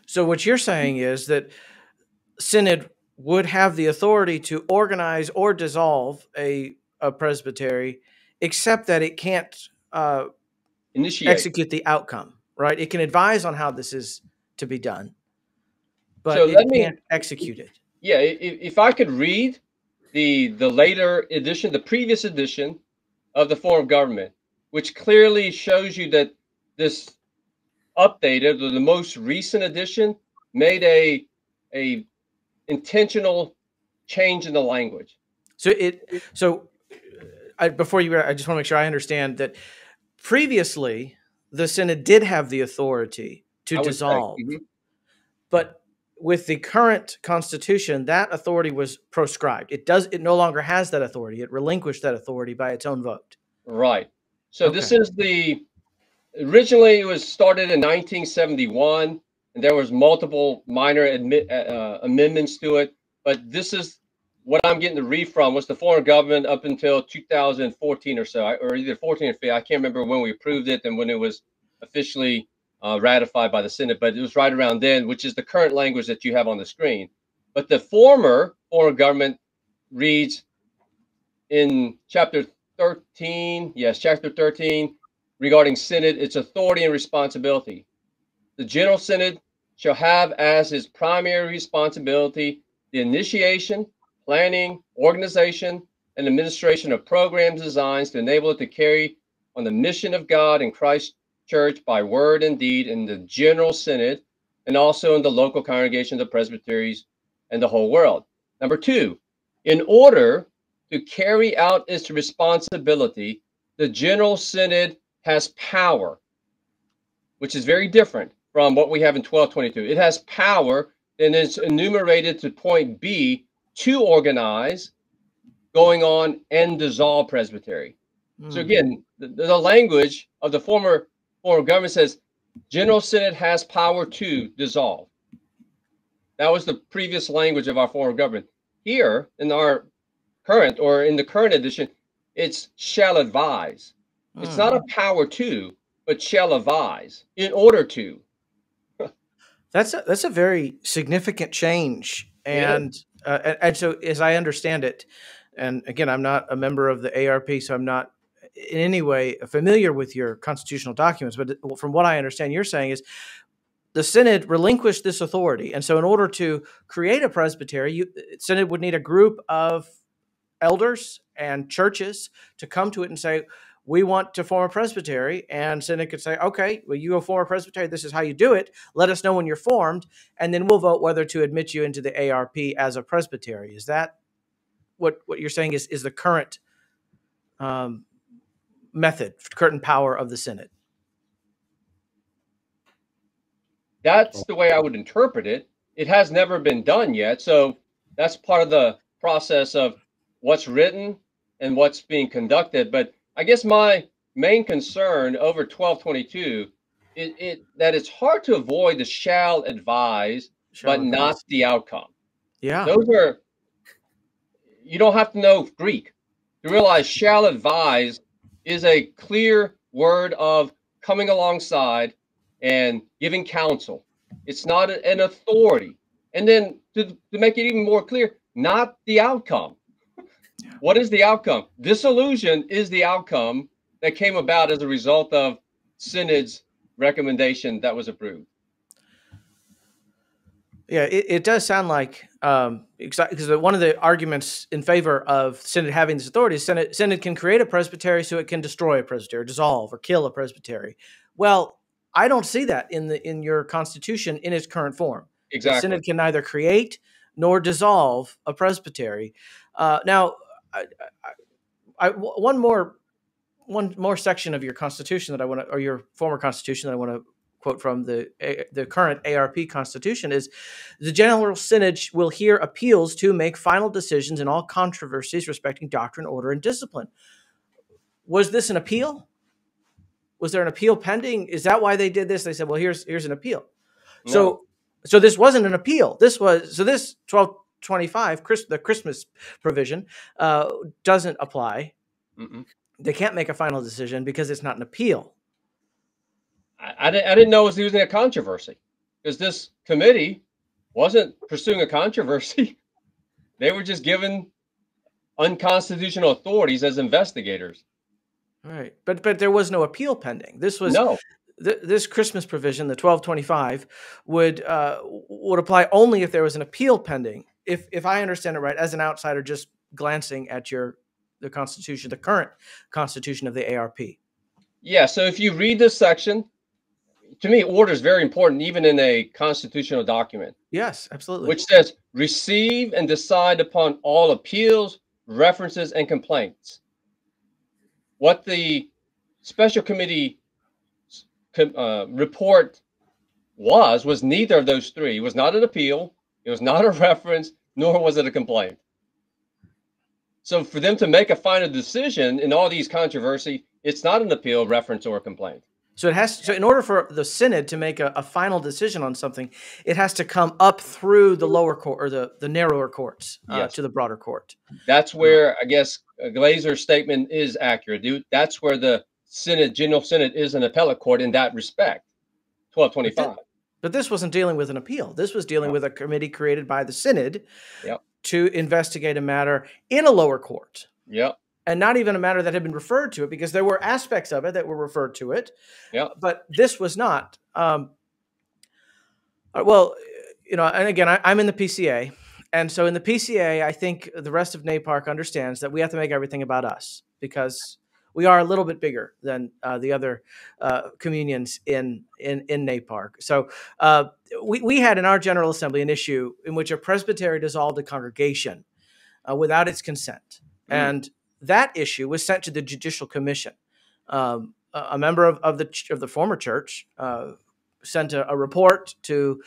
So what you're saying is that Synod would have the authority to organize or dissolve a presbytery, except that it can't execute the outcome, right? It can advise on how this is to be done, but it can't execute it. Yeah, if I could read the later edition, the previous edition of the form of government, which clearly shows you that this updated or the most recent edition made a intentional change in the language. Before you, I just want to make sure I understand that previously the Synod did have the authority to dissolve, but with the current Constitution, that authority was proscribed. It no longer has that authority. It relinquished that authority by its own vote. Right. So this is originally it was started in 1971, and there was multiple minor amendments to it, but this is what I'm getting to read from was the former government up until 2014 or so, or either 14 or 15. I can't remember when we approved it and when it was officially ratified by the Senate, but it was right around then, which is the current language that you have on the screen. But the former government reads in chapter 13, yes, chapter 13, regarding Synod, its authority and responsibility. The General Synod shall have as his primary responsibility the initiation, planning, organization, and administration of programs designs to enable it to carry on the mission of God in Christ Church by word and deed in the General Synod and also in the local congregations of presbyteries and the whole world. Number two, in order to carry out its responsibility, the General Synod has power, which is very different from what we have in 1222. It has power, and it's enumerated to point B, to organize, going on, and dissolve presbytery. So again, the language of the former government says General Synod has power to dissolve. That was the previous language of our former government. Here, in our current, or in the current edition, it's shall advise. It's not a power to, but shall advise in order to. That's a very significant change, and so as I understand it, and again, I'm not a member of the ARP, so I'm not in any way familiar with your constitutional documents. But from what I understand, you're saying is the Synod relinquished this authority, and so in order to create a presbytery, Synod would need a group of elders and churches to come to it and say, we want to form a presbytery, and Synod could say, okay, well, you go form a presbytery. This is how you do it. Let us know when you're formed, and then we'll vote whether to admit you into the ARP as a presbytery. Is that what you're saying is the current method, current power of the Synod? That's the way I would interpret it. It has never been done yet, so that's part of the process of what's written and what's being conducted. But I guess my main concern over 1222 is that it's hard to avoid the shall advise, but not the outcome. Yeah. Those are, you don't have to know Greek to realize shall advise is a clear word of coming alongside and giving counsel. It's not an authority. And then to make it even more clear, not the outcome. What is the outcome? Dissolution is the outcome that came about as a result of Synod's recommendation that was approved. Yeah, it does sound like, because one of the arguments in favor of Synod having this authority is Synod can create a presbytery so it can destroy a presbytery, dissolve or kill a presbytery. Well, I don't see that in your Constitution in its current form. Exactly. The Synod can neither create nor dissolve a presbytery. Now, one more section of your Constitution that I want to, or your former Constitution that I want to quote from the current ARP Constitution is, the General Synod will hear appeals to make final decisions in all controversies respecting doctrine, order, and discipline. Was this an appeal? Was there an appeal pending? Is that why they did this? They said, well, here's an appeal. No. So this wasn't an appeal. This 1225, the Christmas provision, doesn't apply. They can't make a final decision because it's not an appeal. I didn't know it was using a controversy, because this committee wasn't pursuing a controversy. They were just given unconstitutional authorities as investigators. Right, but there was no appeal pending. This was this Christmas provision, the 1225, would apply only if there was an appeal pending. If I understand it right, as an outsider, just glancing at the Constitution, the current Constitution of the ARP. Yeah. So if you read this section, to me, order is very important, even in a constitutional document. Yes, absolutely. Which says, receive and decide upon all appeals, references, and complaints. What the special committee report was neither of those three. It was not an appeal, it was not a reference, nor was it a complaint. So for them to make a final decision in all these controversy, it's not an appeal, reference, or complaint. So it has. So in order for the synod to make a final decision on something, it has to come up through the lower court or the narrower courts Yes. to the broader court. That's where I guess Glazer's statement is accurate. That's where the synod, General Synod, is an appellate court in that respect. 1225. But this wasn't dealing with an appeal. This was dealing with a committee created by the synod Yep. to investigate a matter in a lower court. Yep. And not even a matter that had been referred to it, because there were aspects of it that were referred to it. Yep. But this was not. Well, and again, I'm in the PCA. And so in the PCA, I think the rest of NAPARC understands that we have to make everything about us, because we are a little bit bigger than the other communions in NAPARC. So we had in our General Assembly an issue in which a presbytery dissolved a congregation without its consent. And that issue was sent to the Judicial Commission. A member of the former church sent a report to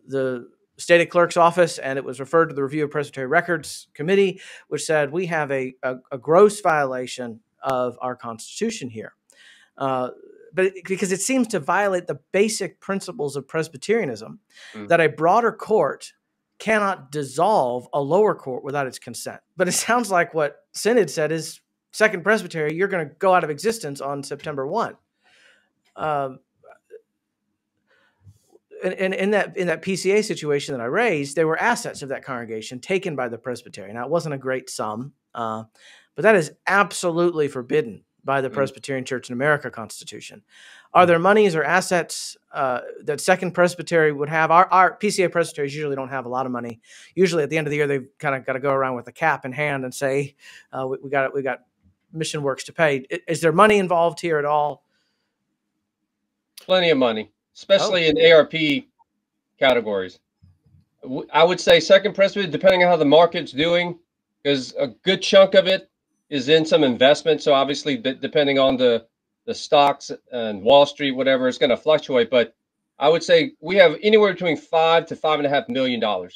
the stated clerk's office, and it was referred to the Review of Presbytery Records Committee, which said we have a gross violation of our Constitution here. But because it seems to violate the basic principles of Presbyterianism, that a broader court cannot dissolve a lower court without its consent. But it sounds like what Synod said is, Second Presbytery, you're going to go out of existence on September 1. And in that PCA situation that I raised, there were assets of that congregation taken by the presbytery. Now, it wasn't a great sum, but that is absolutely forbidden by the Presbyterian Church in America Constitution. Are there monies or assets that Second Presbytery would have? Our PCA presbyteries usually don't have a lot of money. Usually at the end of the year, they've kind of got to go around with a cap in hand and say, we got mission works to pay. Is there money involved here at all? Plenty of money, especially in ARP categories. I would say Second Presbytery, depending on how the market's doing, because a good chunk of it is in some investment. So obviously, depending on the stocks and Wall Street, whatever, it's going to fluctuate. But I would say we have anywhere between $5 to $5.5 million.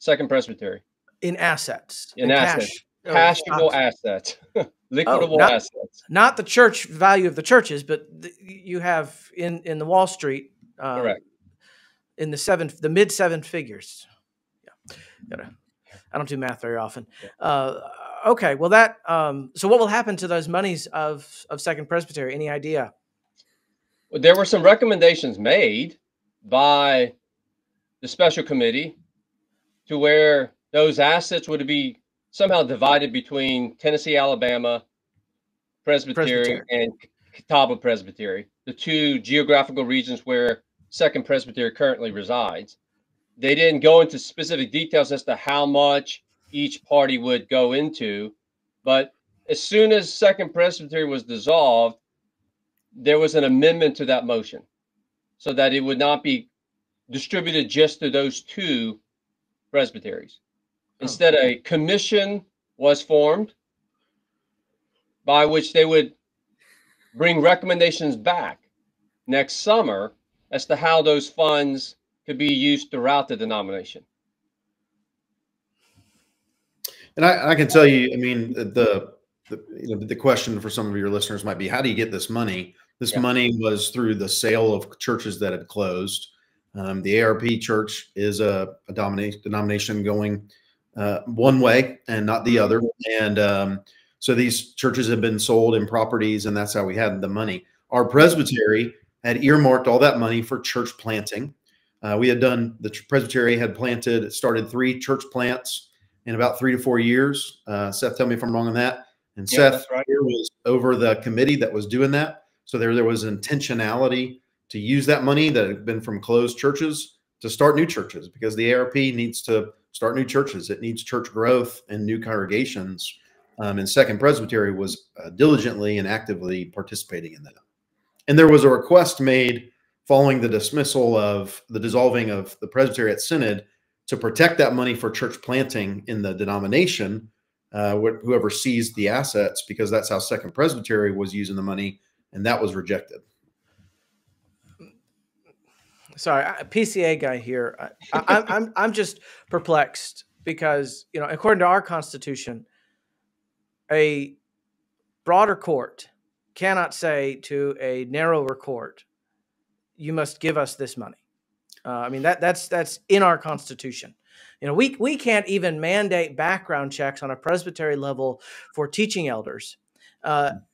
Second Presbytery in assets, in assets, cashable assets, liquidable assets. Not the church value of the churches, but you have in the Wall Street, correct, in the mid seven figures. Yeah, I don't do math very often. Okay, well that. So what will happen to those monies of Second Presbytery? Any idea? Well, there were some recommendations made by the special committee to where those assets would be somehow divided between Tennessee, Alabama Presbytery and Catawba Presbytery, the two geographical regions where Second Presbytery currently resides. They didn't go into specific details as to how much each party would go into, but as soon as Second Presbytery was dissolved, there was an amendment to that motion so that it would not be distributed just to those two presbyteries. Instead, a commission was formed by which they would bring recommendations back next summer as to how those funds could be used throughout the denomination. And I can tell you, I mean, the question for some of your listeners might be, how do you get this money? This money was through the sale of churches that had closed. The ARP church is a denomination going one way and not the other. And so these churches have been sold in properties, and that's how we had the money. Our presbytery had earmarked all that money for church planting. The presbytery had started 3 church plants in about 3 to 4 years. Seth, tell me if I'm wrong on that. And Seth here was over the committee that was doing that. So there was intentionality to use that money that had been from closed churches to start new churches, because the ARP needs to start new churches. It needs church growth and new congregations. And Second Presbytery was diligently and actively participating in that. And there was a request made following the dismissal of the dissolving of the presbytery at Synod to protect that money for church planting in the denomination, whoever seized the assets, because that's how Second Presbytery was using the money, and that was rejected. Sorry, PCA guy here. I'm just perplexed because, according to our Constitution, a broader court cannot say to a narrower court, you must give us this money. I mean, that's in our Constitution. You know, we can't even mandate background checks on a presbytery level for teaching elders. Well,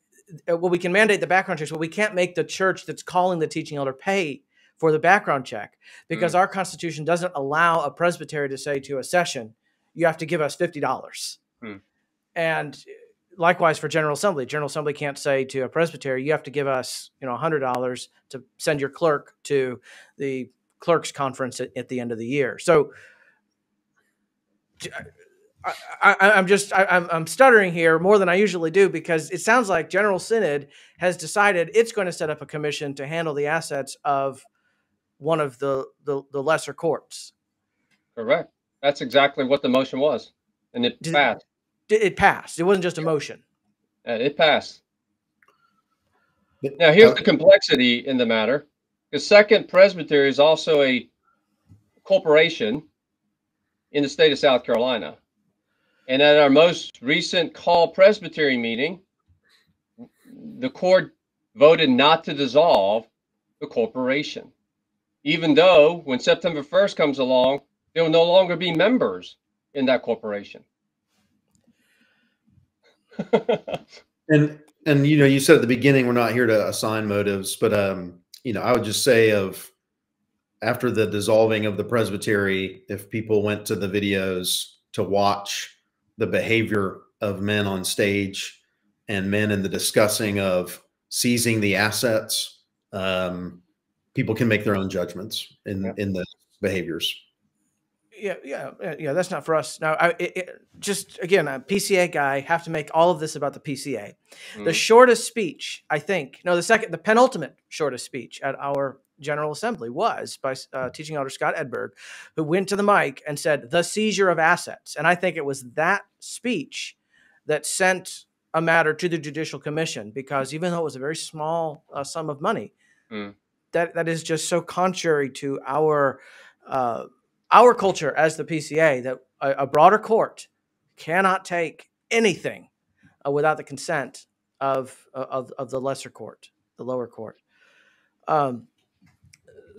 we can mandate the background checks, but we can't make the church that's calling the teaching elder pay for the background check, because our Constitution doesn't allow a presbytery to say to a session, you have to give us $50. And likewise for General Assembly. General Assembly can't say to a presbytery, you have to give us, $100 to send your clerk to the clerks conference at the end of the year. So I'm stuttering here more than I usually do, because it sounds like General Synod has decided it's going to set up a commission to handle the assets of one of the lesser courts. Correct. That's exactly what the motion was, and it passed. It passed. It wasn't just a motion. It passed. Now, here's the complexity in the matter. The Second Presbytery is also a corporation in the state of South Carolina. And at our most recent call presbytery meeting, the court voted not to dissolve the corporation, even though when September 1st comes along, there will no longer be members in that corporation. And you said at the beginning, we're not here to assign motives, but I would just say after the dissolving of the presbytery, if people went to the videos to watch the behavior of men on stage and men in the discussing of seizing the assets, people can make their own judgments in the behaviors. Yeah. That's not for us. Now, just again, a PCA guy, have to make all of this about the PCA. The shortest speech, the penultimate shortest speech at our General Assembly was by teaching elder Scott Edberg, who went to the mic and said, the seizure of assets. And I think it was that speech that sent a matter to the Judicial Commission, because even though it was a very small sum of money, that is just so contrary to our culture as the PCA, that a broader court cannot take anything without the consent of the lesser court, the lower court.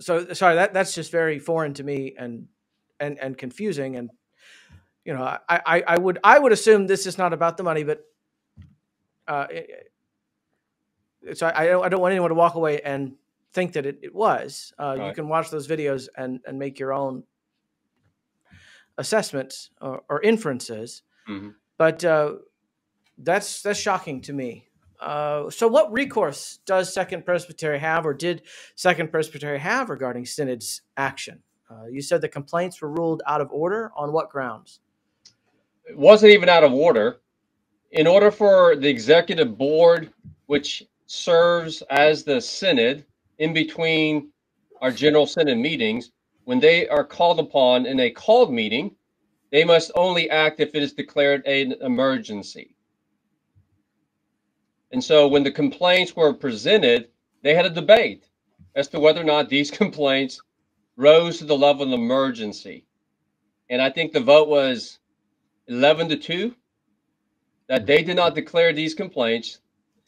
So sorry, that's just very foreign to me and confusing. And I would assume this is not about the money, but so I don't want anyone to walk away and think that it was. You can watch those videos and make your own assessments or inferences. But that's shocking to me. So what recourse does Second Presbytery have, or did Second Presbytery have, regarding Synod's action? You said the complaints were ruled out of order. On what grounds? It wasn't even out of order. In order for the executive board, which serves as the Synod in between our General Synod meetings, when they are called upon in a called meeting, they must only act if it is declared an emergency. And so when the complaints were presented, they had a debate as to whether or not these complaints rose to the level of an emergency. And I think the vote was 11-2, that they did not declare these complaints,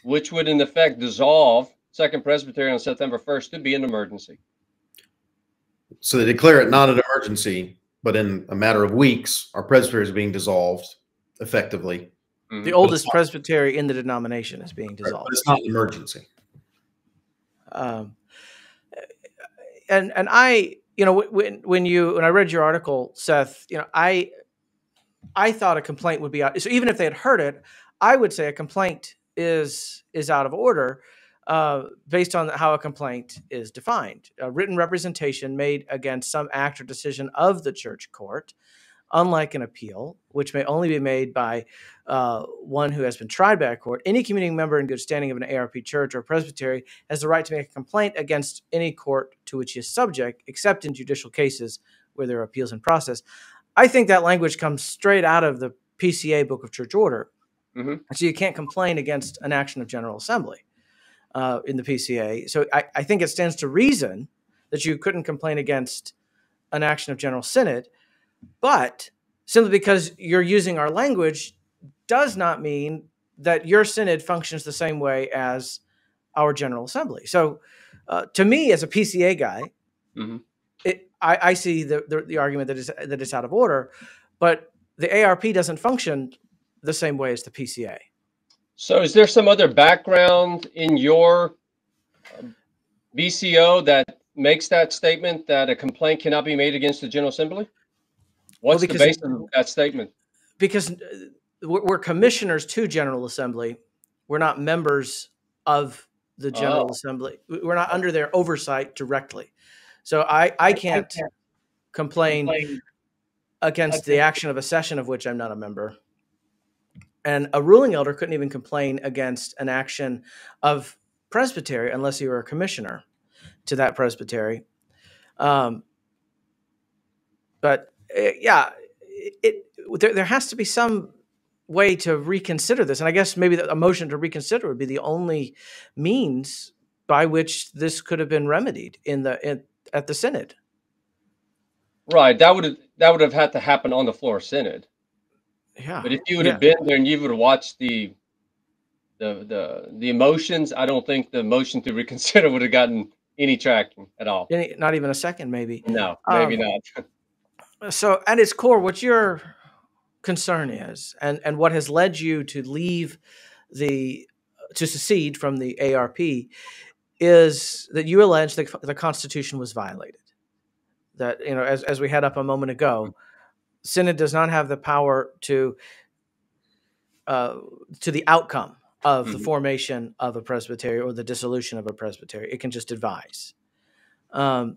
which would in effect dissolve Second Presbytery on September 1st to be an emergency. So they declare it not an emergency, but in a matter of weeks, our presbytery is being dissolved effectively. The oldest presbytery in the denomination is being dissolved. But it's not an emergency. And I, when I read your article, Seth, I thought a complaint would be out. So even if they had heard it, I would say a complaint is out of order based on how a complaint is defined. A written representation made against some act or decision of the church court, unlike an appeal, which may only be made by one who has been tried by a court. Any communing member in good standing of an ARP church or presbytery has the right to make a complaint against any court to which he is subject, except in judicial cases where there are appeals in process. I think that language comes straight out of the PCA Book of Church Order. So you can't complain against an action of General Assembly in the PCA. So I think it stands to reason that you couldn't complain against an action of General Synod, but simply because you're using our language does not mean that your synod functions the same way as our General Assembly. So to me, as a PCA guy, I see the argument that it's out of order, but the ARP doesn't function the same way as the PCA. So is there some other background in your BCO that makes that statement that a complaint cannot be made against the General Assembly? What's the basis of that statement? Because we're commissioners to General Assembly. We're not members of the General Assembly. We're not under their oversight directly. So I can't complain against the action of a session of which I'm not a member. And a ruling elder couldn't even complain against an action of presbytery unless you were a commissioner to that presbytery. But yeah, there has to be some way to reconsider this. And I guess maybe a motion to reconsider would be the only means by which this could have been remedied at the synod. Right. That would have had to happen on the floor of synod. Yeah. But if you would have been there and you would have watched the emotions, I don't think the motion to reconsider would have gotten any traction at all. Not even a second, maybe. No, maybe not. So at its core, what your concern is, and what has led you to secede from the ARP, is that you allege that the Constitution was violated. That, as we had up a moment ago, Synod does not have the power to the outcome of the formation of a presbytery or the dissolution of a presbytery. It can just advise. And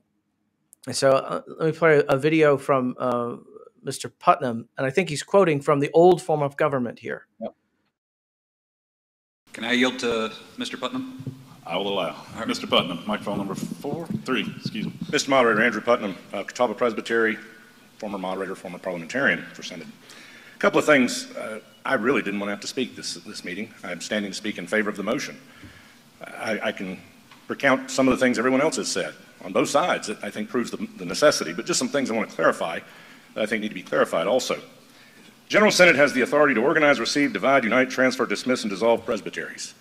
so let me play a video from Mr. Putnam, and I think he's quoting from the old form of government here. Yep. Can I yield to Mr. Putnam? I will allow. Right. Mr. Putnam, microphone number 3, excuse me. Mr. Moderator, Andrew Putnam, Catawba Presbytery, former moderator, former parliamentarian for Synod. A couple of things. I really didn't want to have to speak this meeting. I'm standing to speak in favor of the motion. I can recount some of the things everyone else has said on both sides that I think proves the necessity, but just some things I want to clarify that I think need to be clarified also. General Synod has the authority to organize, receive, divide, unite, transfer, dismiss, and dissolve presbyteries.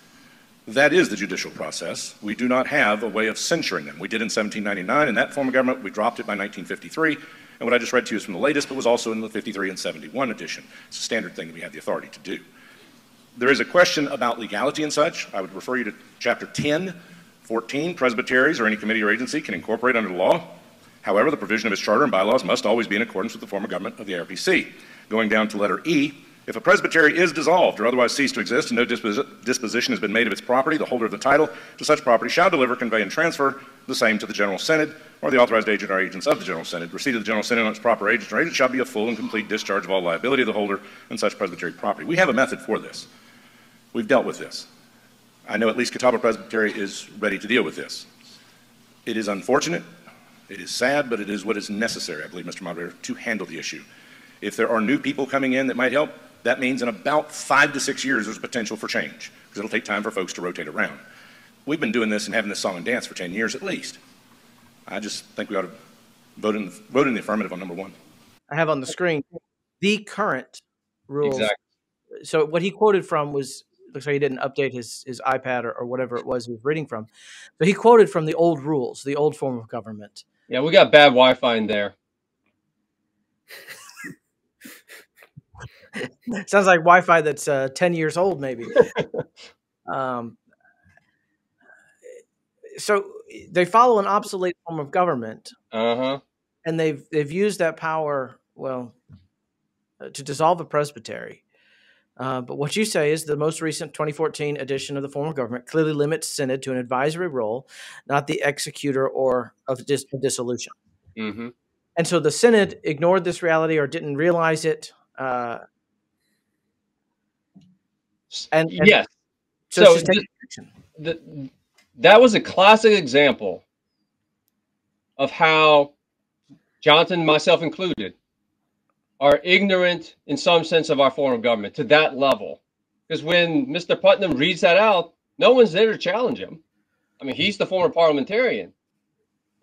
That is the judicial process. We do not have a way of censuring them. We did in 1799 in that form of government. We dropped it by 1953. And what I just read to you is from the latest, but was also in the 53 and 71 edition. It's a standard thing that we have the authority to do. There is a question about legality and such. I would refer you to chapter 10, 14. Presbyteries or any committee or agency can incorporate under the law. However, the provision of its charter and bylaws must always be in accordance with the form of government of the ARPC. Going down to letter E, if a presbytery is dissolved or otherwise ceased to exist and no disposition has been made of its property, the holder of the title to such property shall deliver, convey, and transfer the same to the General Synod or the authorized agent or agents of the General Synod. Receipt of the General Synod on its proper agent or agent shall be a full and complete discharge of all liability of the holder and such presbytery property. We have a method for this. We've dealt with this. I know at least Catawba Presbytery is ready to deal with this. It is unfortunate, it is sad, but it is what is necessary, I believe, Mr. Moderator, to handle the issue. If there are new people coming in that might help, that means in about 5 to 6 years there's potential for change, because it'll take time for folks to rotate around. We've been doing this and having this song and dance for 10 years at least. I just think we ought to vote in the affirmative on number 1. I have on the screen the current rules. Exactly. So what he quoted from looks like he didn't update his iPad or whatever it was he was reading from. So he quoted from the old rules, the old form of government. Yeah, we got bad Wi-Fi in there. Sounds like Wi-Fi that's 10 years old, maybe. So they follow an obsolete form of government, and they've used that power, to dissolve a presbytery. But what you say is the most recent 2014 edition of the form of government clearly limits Synod to an advisory role, not the executor or of dissolution. Mm-hmm. And so the Synod ignored this reality or didn't realize it. And yes, so that was a classic example of how Jonathan, myself included, are ignorant in some sense of our form of government to that level. Because when Mr. Putnam reads that out, no one's there to challenge him. I mean, he's the former parliamentarian,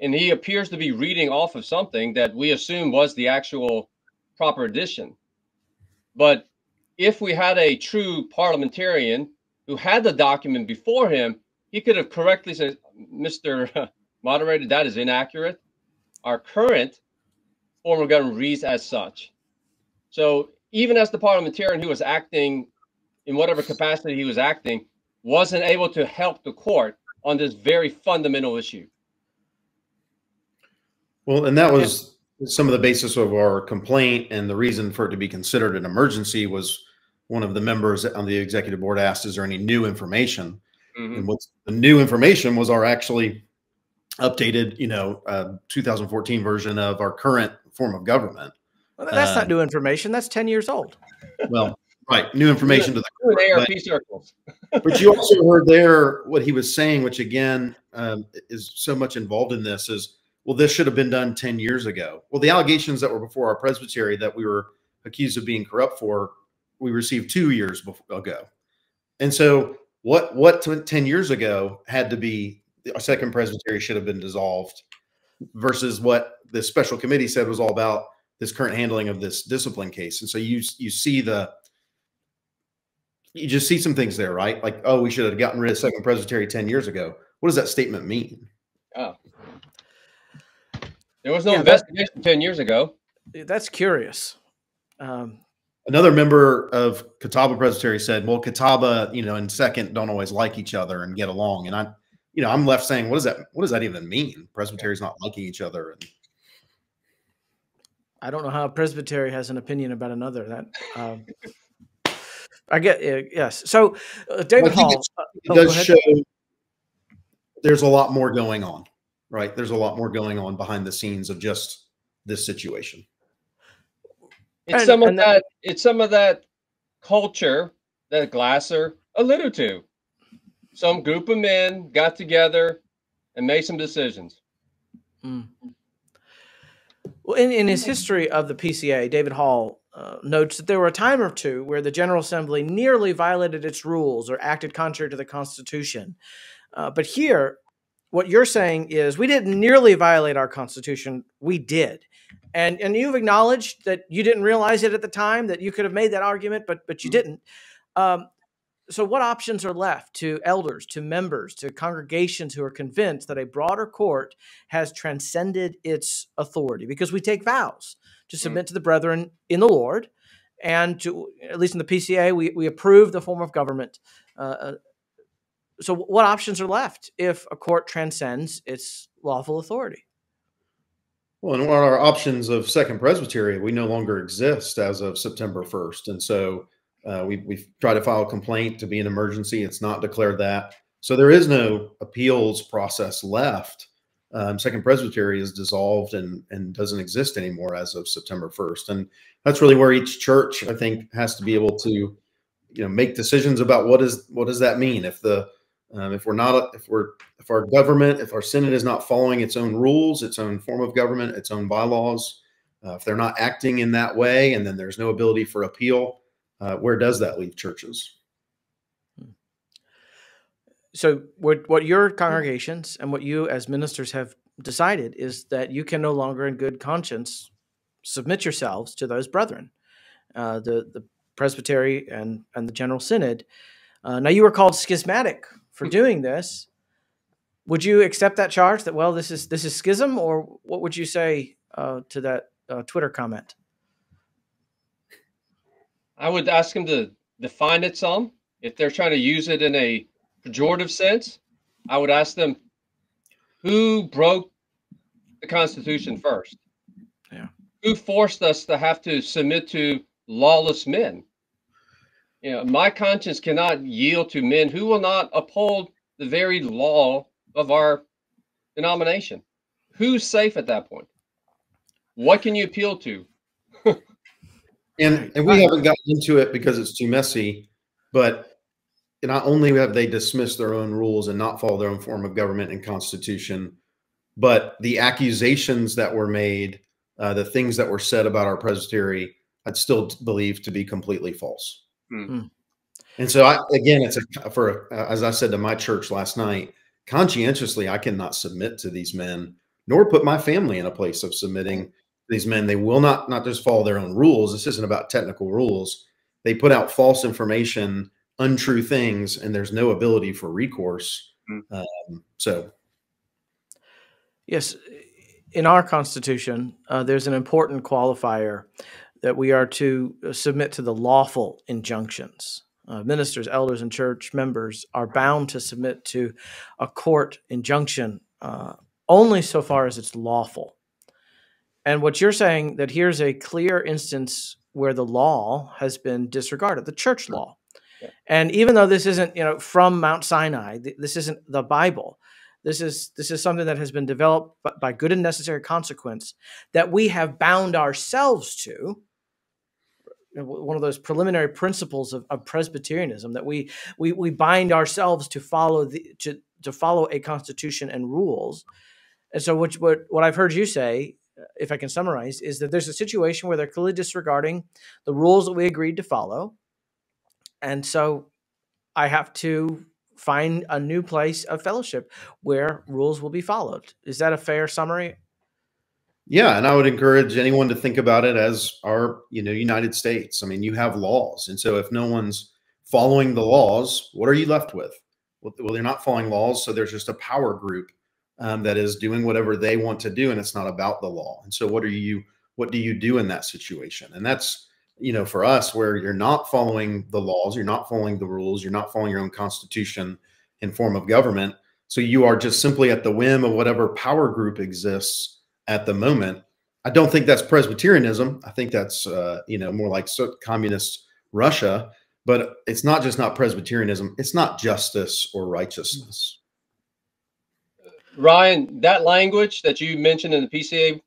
and he appears to be reading off of something that we assume was the actual proper edition. But if we had a true parliamentarian who had the document before him, he could have correctly said, Mr. Moderator, that is inaccurate. Our current form of government reads as such. So even as the parliamentarian who was acting in whatever capacity he was acting, wasn't able to help the court on this very fundamental issue. Well, and that was some of the basis of our complaint, and the reason for it to be considered an emergency was one of the members on the executive board asked, is there any new information? And what's the new information was our actually updated, 2014 version of our current form of government. Well, that's not new information. That's 10 years old. Well, right. New information to the court. ARP circles. But you also heard there what he was saying, which again is so much involved in this is, well, this should have been done 10 years ago. Well, the allegations that were before our presbytery that we were accused of being corrupt for, we received 2 years ago. And so what 10 years ago had to be, our Second Presbytery should have been dissolved versus what the special committee said was all about this current handling of this discipline case. And so you just see some things there, right? Like, oh, we should have gotten rid of Second Presbytery 10 years ago. What does that statement mean? Oh, there was no investigation 10 years ago. That's curious. Another member of Catawba Presbytery said, well, Catawba, and Second don't always like each other and get along. And I'm left saying, what does that even mean? Presbytery's not liking each other. And I don't know how a presbytery has an opinion about another. That I get, yes. So David Hall, it does show there's a lot more going on, right? There's a lot more going on behind the scenes of just this situation. It's some of that culture that Glasser alluded to. Some group of men got together and made some decisions. Well, in his history of the PCA, David Hall notes that there were a time or two where the General Assembly nearly violated its rules or acted contrary to the Constitution. But here, what you're saying is we didn't nearly violate our Constitution. We did. And you've acknowledged that you didn't realize it at the time, that you could have made that argument, but you didn't. So what options are left to elders, to members, to congregations who are convinced that a broader court has transcended its authority? Because we take vows to submit to the brethren in the Lord, and to, at least in the PCA, we approve the form of government. So what options are left if a court transcends its lawful authority? Well, and one of our options of Second Presbytery, we no longer exist as of September 1st. And so we've tried to file a complaint to be an emergency. It's not declared that. So there is no appeals process left. Second Presbytery is dissolved and doesn't exist anymore as of September 1st. And that's really where each church, I think, has to be able to, make decisions about what does that mean if our government, if our synod is not following its own rules, its own form of government, its own bylaws, if they're not acting in that way, and then there's no ability for appeal, where does that leave churches? So what your congregations and what you as ministers have decided is that you can no longer in good conscience submit yourselves to those brethren, the presbytery and the General Synod. Now, you were called schismatic for doing this. Would you accept that charge that, well, this is schism, or what would you say to that Twitter comment? I would ask them to define it some. If they're trying to use it in a pejorative sense, I would ask them, who broke the Constitution first? Yeah. Who forced us to have to submit to lawless men? My conscience cannot yield to men who will not uphold the very law of our denomination. Who's safe at that point? What can you appeal to? And we haven't gotten into it because it's too messy, but not only have they dismissed their own rules and not follow their own form of government and constitution, but the accusations that were made, the things that were said about our presbytery, I'd still believe to be completely false. And so it's as I said to my church last night, conscientiously, I cannot submit to these men, nor put my family in a place of submitting to these men. They will not just follow their own rules. This isn't about technical rules. They put out false information, untrue things, and there's no ability for recourse. So, yes, in our Constitution, there's an important qualifier that we are to submit to the lawful injunctions. Ministers, elders, and church members are bound to submit to a court injunction only so far as it's lawful. And what you're saying, that here's a clear instance where the law has been disregarded, the church law. Yeah. And even though this isn't, from Mount Sinai, this isn't the Bible. This is something that has been developed by good and necessary consequence that we have bound ourselves to. One of those preliminary principles of Presbyterianism, that we bind ourselves to follow to follow a constitution and rules. And so what I've heard you say, if I can summarize, is that there's a situation where they're clearly disregarding the rules that we agreed to follow. And so I have to find a new place of fellowship where rules will be followed. Is that a fair summary? yeah, and I would encourage anyone to think about it as our, United States. I mean, you have laws. And so if no one's following the laws, what are you left with? Well, they're not following laws. So there's just a power group that is doing whatever they want to do, and it's not about the law. And so what do you do in that situation? And that's, for us, where you're not following the laws, you're not following the rules, you're not following your own constitution in form of government. So you are just simply at the whim of whatever power group exists at the moment. I don't think that's Presbyterianism. I think that's, more like communist Russia, but it's not just not Presbyterianism. It's not justice or righteousness. Ryan, that language that you mentioned in the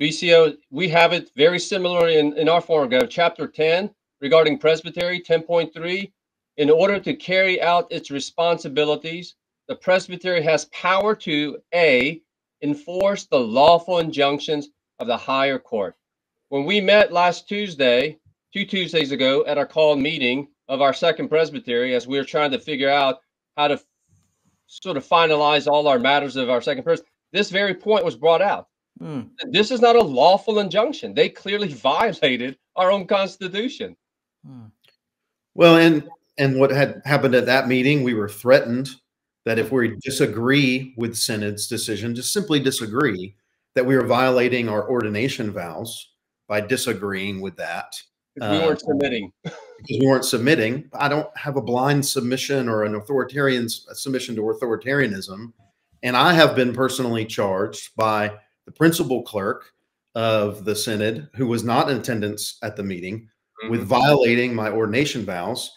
BCO, we have it very similar in our form of government. Chapter 10 regarding Presbytery, 10.3, in order to carry out its responsibilities, the Presbytery has power to A, enforce the lawful injunctions of the higher court. When we met last Tuesday, 2 Tuesdays ago, at our called meeting of our Second Presbytery, as we were trying to figure out how to sort of finalize all our matters of our Second Presbytery, this very point was brought out. This is not a lawful injunction. They clearly violated our own Constitution. Well, and what had happened at that meeting, we were threatened that if we disagree with Synod's decision, just simply disagree, that we were violating our ordination vows by disagreeing with that. We weren't submitting. Because we weren't submitting. I don't have a blind submission or an authoritarian submission to authoritarianism. And I have been personally charged by the principal clerk of the Synod, who was not in attendance at the meeting, with violating my ordination vows.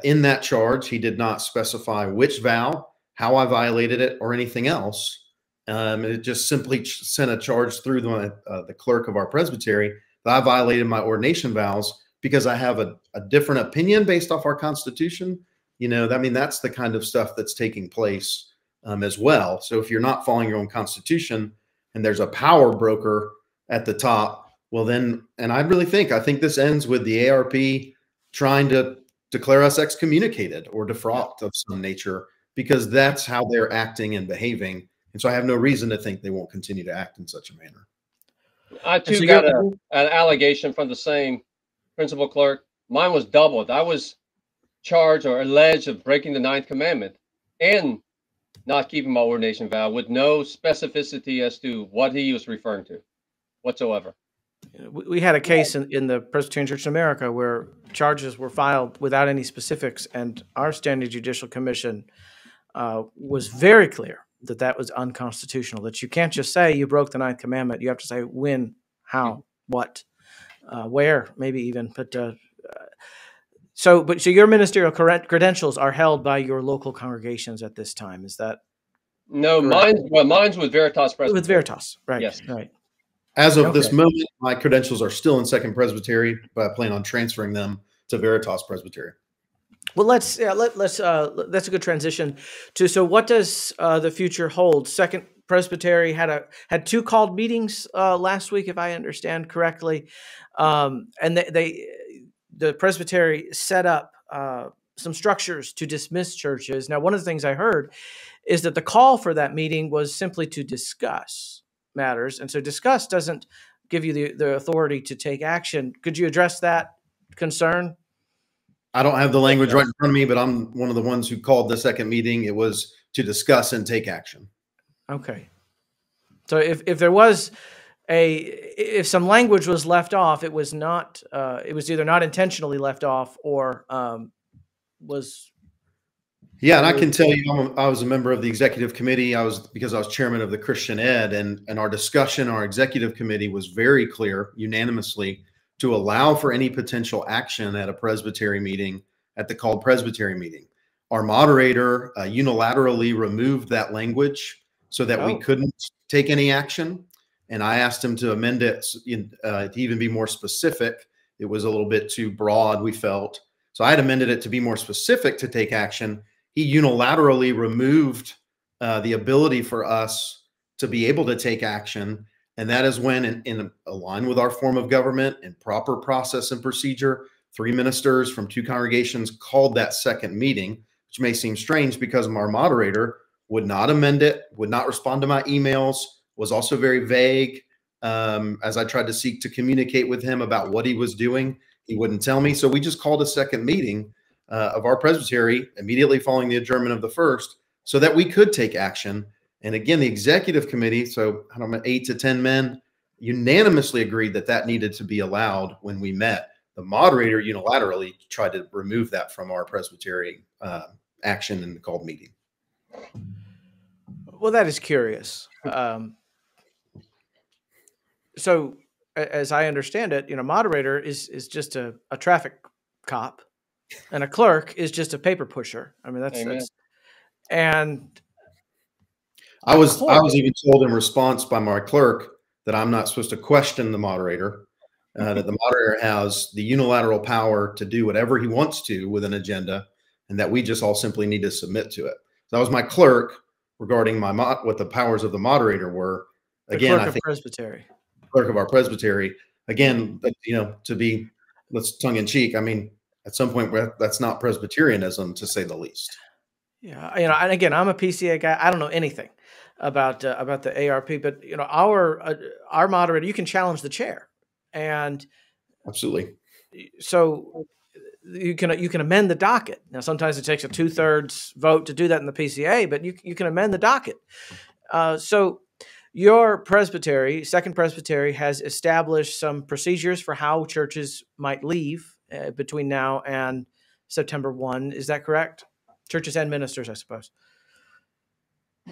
In that charge, he did not specify which vow, how I violated it, or anything else. It just simply sent a charge through the clerk of our presbytery that I violated my ordination vows because I have a different opinion based off our Constitution. That's the kind of stuff that's taking place as well. So if you're not following your own Constitution and there's a power broker at the top, well then, and I think this ends with the ARP trying to declare us excommunicated or defraud of some nature, because that's how they're acting and behaving. And so I have no reason to think they won't continue to act in such a manner. I too got an allegation from the same principal clerk. Mine was doubled. I was charged or alleged of breaking the 9th commandment and not keeping my ordination vow, with no specificity as to what he was referring to whatsoever. We had a case in the Presbyterian Church in America where charges were filed without any specifics, and our standing judicial commission was very clear that was unconstitutional, that you can't just say you broke the 9th commandment. You have to say when, how, what, where, maybe even. So your ministerial credentials are held by your local congregations at this time. Is that? No, mine's with Veritas Presbytery. With Veritas, right? Yes, right. As of this moment, my credentials are still in Second Presbytery, but I plan on transferring them to Veritas Presbytery. Well, that's a good transition to. So, what does the future hold? Second Presbytery had 2 called meetings last week, if I understand correctly, and the Presbytery set up some structures to dismiss churches. Now, one of the things I heard is that the call for that meeting was simply to discuss matters, and so discuss doesn't give you the authority to take action. Could you address that concern? I don't have the language right in front of me, but I'm one of the ones who called the second meeting. It was to discuss and take action. Okay. So if there was if some language was left off, it was not, it was either not intentionally left off or was. Yeah, and I can tell you, I was a member of the executive committee. Because I was chairman of the Christian Ed, and our discussion, our executive committee was very clear, unanimously, to allow for any potential action at a presbytery meeting, at the called presbytery meeting. Our moderator unilaterally removed that language so that we couldn't take any action. And I asked him to amend it to even be more specific. It was a little bit too broad, we felt. So I had amended it to be more specific to take action. He unilaterally removed the ability for us to be able to take action. And that is when, in line with our form of government and proper process and procedure, 3 ministers from 2 congregations called that second meeting, which may seem strange because our moderator would not amend it, would not respond to my emails, was also very vague. As I tried to seek to communicate with him about what he was doing, he wouldn't tell me. So we just called a second meeting of our presbytery immediately following the adjournment of the first so that we could take action. And again, the executive committee, so I don't know, 8 to 10 men, unanimously agreed that that needed to be allowed when we met. The moderator unilaterally tried to remove that from our presbytery action in the called meeting. Well, that is curious. So as I understand it, moderator is just a traffic cop, and a clerk is just a paper pusher. I mean, that's and I was even told in response by my clerk that I'm not supposed to question the moderator, that the moderator has the unilateral power to do whatever he wants to with an agenda, and that we just all simply need to submit to it. So that was my clerk regarding what the powers of the moderator were. Again, I think presbytery. Clerk of our presbytery. Again, to be, let's tongue in cheek. I mean, at some point, that's not Presbyterianism, to say the least. Yeah, and again, I'm a PCA guy. I don't know anything about the ARP, but our moderator, you can challenge the chair, and absolutely. So you can amend the docket. Now, sometimes it takes a 2/3 vote to do that in the PCA, but you can amend the docket. So your presbytery, Second Presbytery, has established some procedures for how churches might leave between now and September 1. Is that correct? Churches and ministers, I suppose.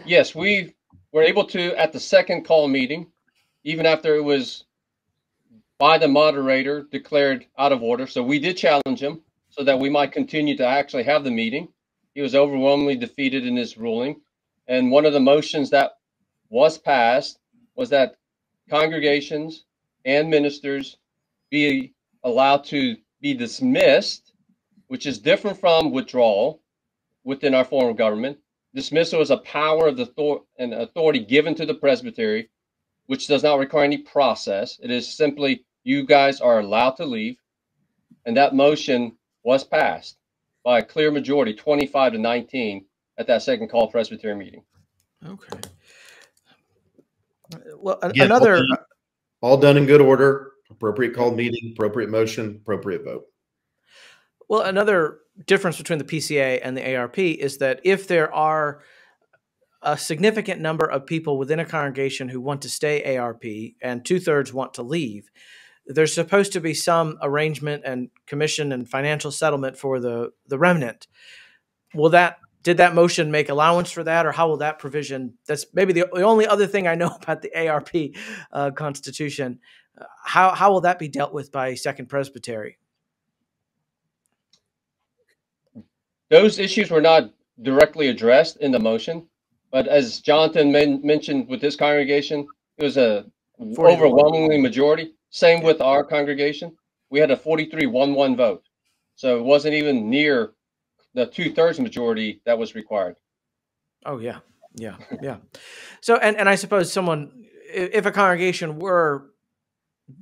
Yes, we were able to, at the second call meeting, even after it was by the moderator declared out of order. So we did challenge him so that we might continue to actually have the meeting. He was overwhelmingly defeated in his ruling. And one of the motions that was passed was that congregations and ministers be allowed to be dismissed, which is different from withdrawal within our form of government. Dismissal is a power of and authority given to the presbytery, which does not require any process. It is simply, you guys are allowed to leave. And that motion was passed by a clear majority, 25 to 19, at that second call presbytery meeting. Okay. Well, again, all done in good order, appropriate called meeting, appropriate motion, appropriate vote. Well, another difference between the PCA and the ARP is that if there are a significant number of people within a congregation who want to stay ARP and 2/3 want to leave, there's supposed to be some arrangement and commission and financial settlement for the remnant. Did that motion make allowance for that, or how will that provision? That's maybe the only other thing I know about the ARP Constitution. How will that be dealt with by Second Presbytery? Those issues were not directly addressed in the motion, but as Jonathan mentioned with this congregation, it was a overwhelmingly majority. Same with our congregation. We had a 43-1-1 vote. So it wasn't even near the 2/3 majority that was required. Oh, yeah. So, and I suppose if a congregation were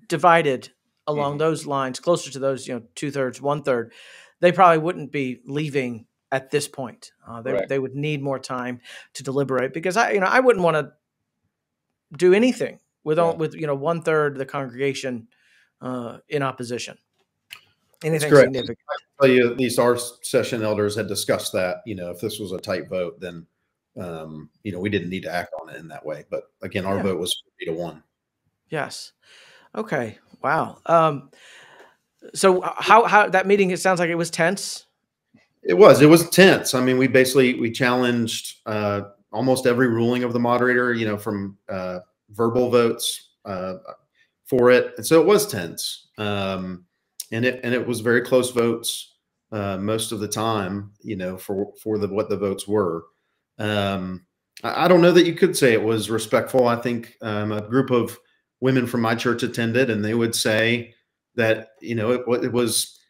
divided along those lines, closer to those, 2/3, 1/3, they probably wouldn't be leaving at this point. They would need more time to deliberate, because I wouldn't want to do anything with 1/3 of the congregation in opposition. Anything correct. significant? I can tell you, at least our session elders had discussed that. If this was a tight vote, then we didn't need to act on it in that way. But again, our vote was 3-1. Yes. Okay. Wow. So how that meeting? It sounds like it was tense. It was tense. I mean, we challenged almost every ruling of the moderator, from verbal votes for it. And so it was tense. And it was very close votes most of the time, for what the votes were. I don't know that you could say it was respectful. I think a group of women from my church attended, and they would say that, it was,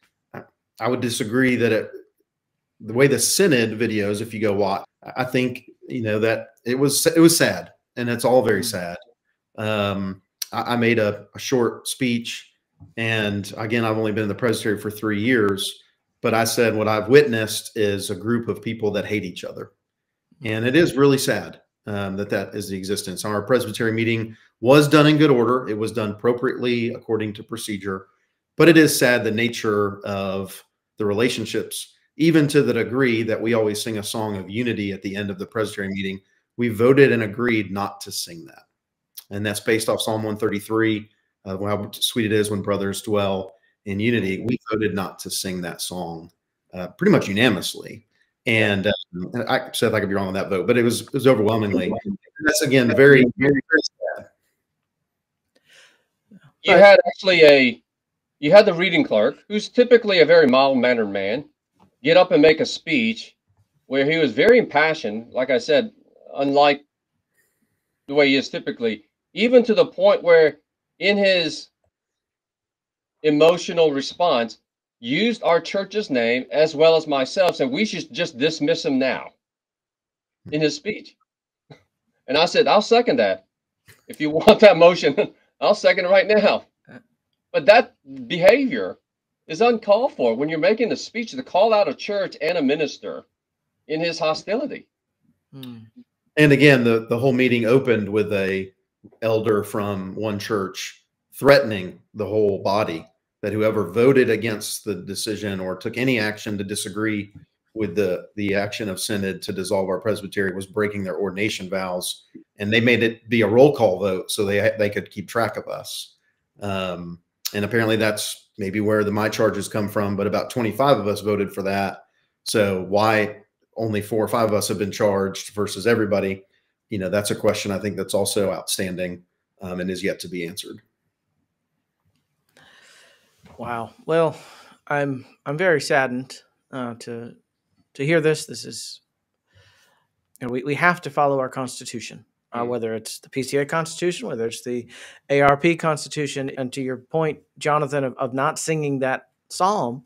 I would disagree that the way the Synod videos, if you go watch, I think, that it was sad, and it's all very sad. I made a short speech, and again, I've only been in the presbytery for 3 years, but I said what I've witnessed is a group of people that hate each other. And it is really sad that is the existence. Our presbytery meeting was done in good order. It was done appropriately according to procedure, but it is sad the nature of the relationships, even to the degree that we always sing a song of unity at the end of the presbytery meeting. We voted and agreed not to sing that. And that's based off Psalm 133, how sweet it is when brothers dwell in unity. We voted not to sing that song pretty much unanimously. And Seth, I could be wrong on that vote, but it was overwhelmingly. And that's, again, very, very, very sad. You had the reading clerk, who's typically a very mild-mannered man, get up and make a speech where he was very impassioned, like I said, unlike the way he is typically, even to the point where in his emotional response, used our church's name as well as myself, and we should just dismiss him now in his speech. And I said, I'll second that. If you want that motion, I'll second it right now. But that behavior is uncalled for when you're making a speech to call out a church and a minister in his hostility. And again, the whole meeting opened with a elder from one church threatening the whole body that whoever voted against the decision or took any action to disagree with the action of Synod to dissolve our presbytery was breaking their ordination vows. And they made it be a roll call vote so they could keep track of us. And apparently that's maybe where my charges come from, but about 25 of us voted for that. So why only 4 or 5 of us have been charged versus everybody? That's a question I think that's also outstanding and is yet to be answered. Wow. Well, I'm very saddened to hear this. This is, we have to follow our Constitution, whether it's the PCA Constitution, whether it's the ARP Constitution. And to your point, Jonathan, of not singing that psalm,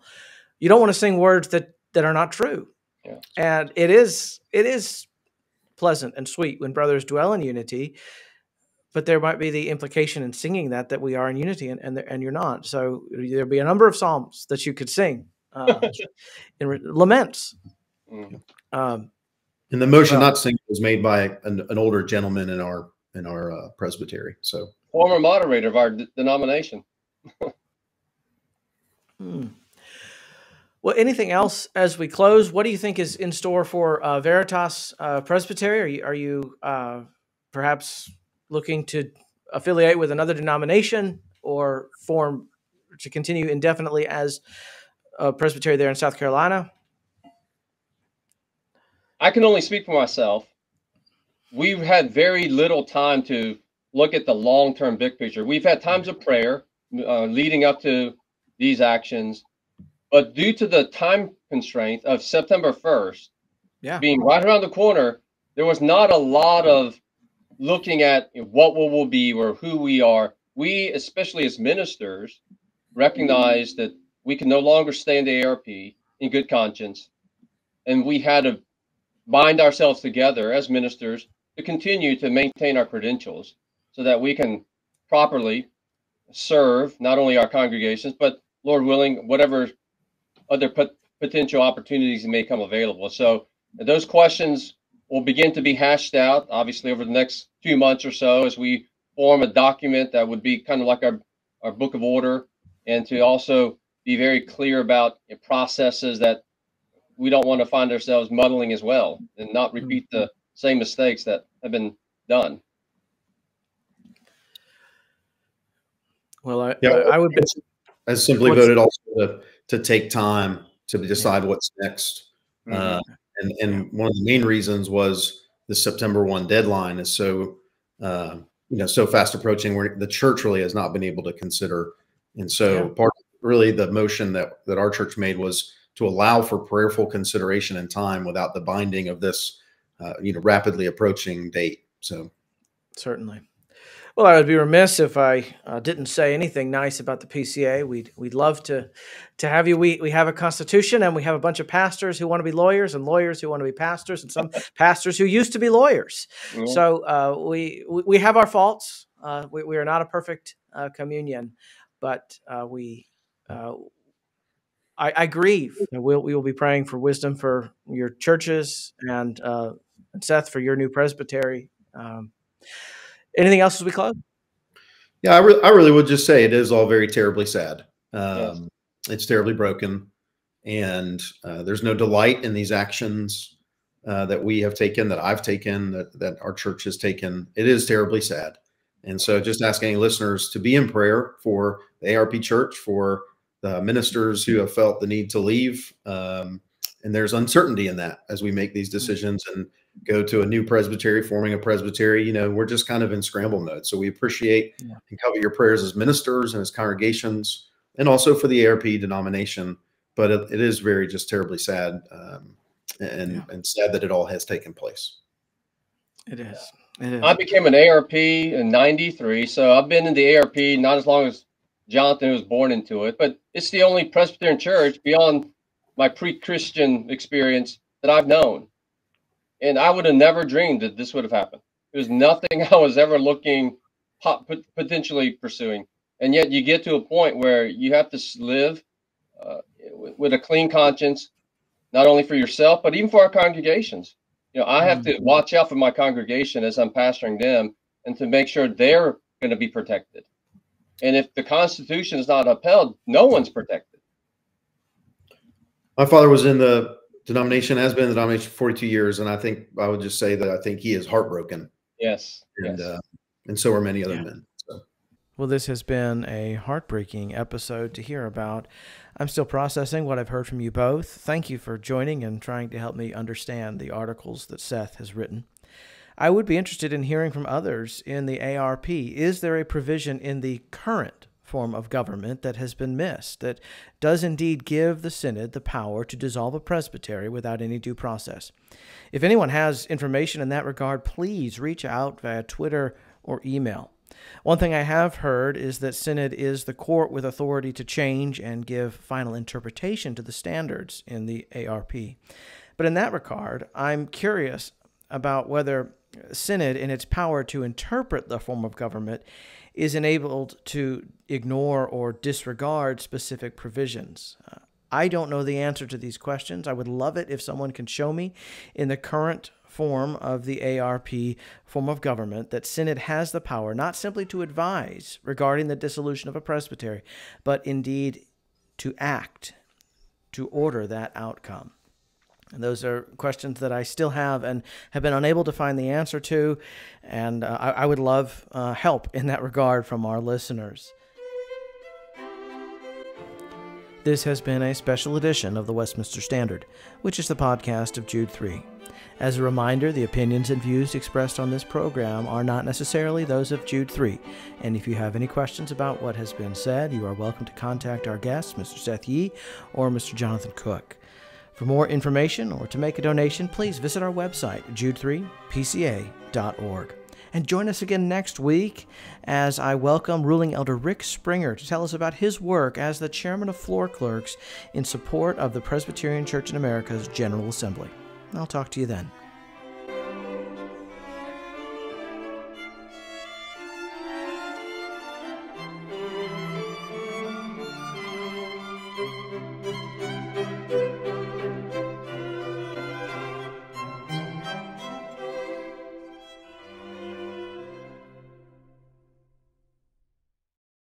you don't want to sing words that are not true. Yeah. And it is pleasant and sweet when brothers dwell in unity, but there might be the implication in singing that we are in unity and you're not. So there'll be a number of psalms that you could sing in laments. And the motion not sing was made by an older gentleman in our presbytery. So former moderator of our denomination. Well, anything else as we close? What do you think is in store for Veritas Presbytery? Are you perhaps looking to affiliate with another denomination or to continue indefinitely as a presbytery there in South Carolina? I can only speak for myself. We've had very little time to look at the long-term big picture. We've had times of prayer leading up to these actions, but due to the time constraint of September 1st being right around the corner, there was not a lot of looking at what we will be or who we are. We, especially as ministers, recognize that we can no longer stay in the ARP in good conscience, and we had to bind ourselves together as ministers to continue to maintain our credentials so that we can properly serve not only our congregations, but Lord willing, whatever other potential opportunities may come available. So those questions will begin to be hashed out, obviously, over the next 2 months or so as we form a document that would be kind of like our book of order, and to also be very clear about processes that we don't want to find ourselves muddling as well, and not repeat the same mistakes that have been done. Well, I would be, I simply voted also to take time to decide what's next. And one of the main reasons was the September 1 deadline is so so fast approaching, where the church really has not been able to consider. And so part of really the motion that our church made was to allow for prayerful consideration and time without the binding of this rapidly approaching date. So certainly. Well, I would be remiss if I didn't say anything nice about the PCA. We'd love to have you. We have a constitution, and we have a bunch of pastors who want to be lawyers, and lawyers who want to be pastors, and some pastors who used to be lawyers. Mm-hmm. So we have our faults. We are not a perfect communion, but I grieve. We will be praying for wisdom for your churches, and Seth, for your new presbytery. Anything else as we close? Yeah, I really would just say it is all very terribly sad. It's terribly broken, and there's no delight in these actions that we have taken, that I've taken, that our church has taken. It is terribly sad. And so just asking listeners to be in prayer for the ARP church, for the ministers who have felt the need to leave. And there's uncertainty in that as we make these decisions and go to a new presbytery, forming a presbytery. We're just kind of in scramble mode. So we appreciate and covet your prayers as ministers and as congregations, and also for the ARP denomination. But it is very just terribly sad, and sad that it all has taken place. It is. I became an ARP in '93, so I've been in the ARP not as long as Jonathan was born into it, but it's the only Presbyterian church beyond my pre-Christian experience that I've known. And I would have never dreamed that this would have happened. It was nothing I was ever potentially pursuing. And yet you get to a point where you have to live with a clean conscience, not only for yourself, but even for our congregations. I have to watch out for my congregation as I'm pastoring them, and to make sure they're going to be protected. And if the Constitution is not upheld, no one's protected. My father was in the denomination, has been in the denomination for 42 years, and I think I would just say that I think he is heartbroken. Yes. And so are many other men. So. Well, this has been a heartbreaking episode to hear about. I'm still processing what I've heard from you both. Thank you for joining and trying to help me understand the articles that Seth has written. I would be interested in hearing from others in the ARP. Is there a provision in the current form of government that has been missed, that does indeed give the synod the power to dissolve a presbytery without any due process? If anyone has information in that regard, please reach out via Twitter or email. One thing I have heard is that synod is the court with authority to change and give final interpretation to the standards in the ARP. But in that regard, I'm curious about whether synod, in its power to interpret the form of government, is enabled to ignore or disregard specific provisions. I don't know the answer to these questions. I would love it if someone can show me in the current form of the ARP form of government that synod has the power not simply to advise regarding the dissolution of a presbytery, but indeed to act, to order that outcome. And those are questions that I still have and have been unable to find the answer to, and I would love help in that regard from our listeners. This has been a special edition of the Westminster Standard, which is the podcast of Jude 3. As a reminder, the opinions and views expressed on this program are not necessarily those of Jude 3, and if you have any questions about what has been said, you are welcome to contact our guests, Mr. Seth Yee or Mr. Jonathan Cook. For more information or to make a donation, please visit our website, jude3pca.org. And join us again next week as I welcome Ruling Elder Rick Springer to tell us about his work as the chairman of floor clerks in support of the Presbyterian Church in America's General Assembly. I'll talk to you then.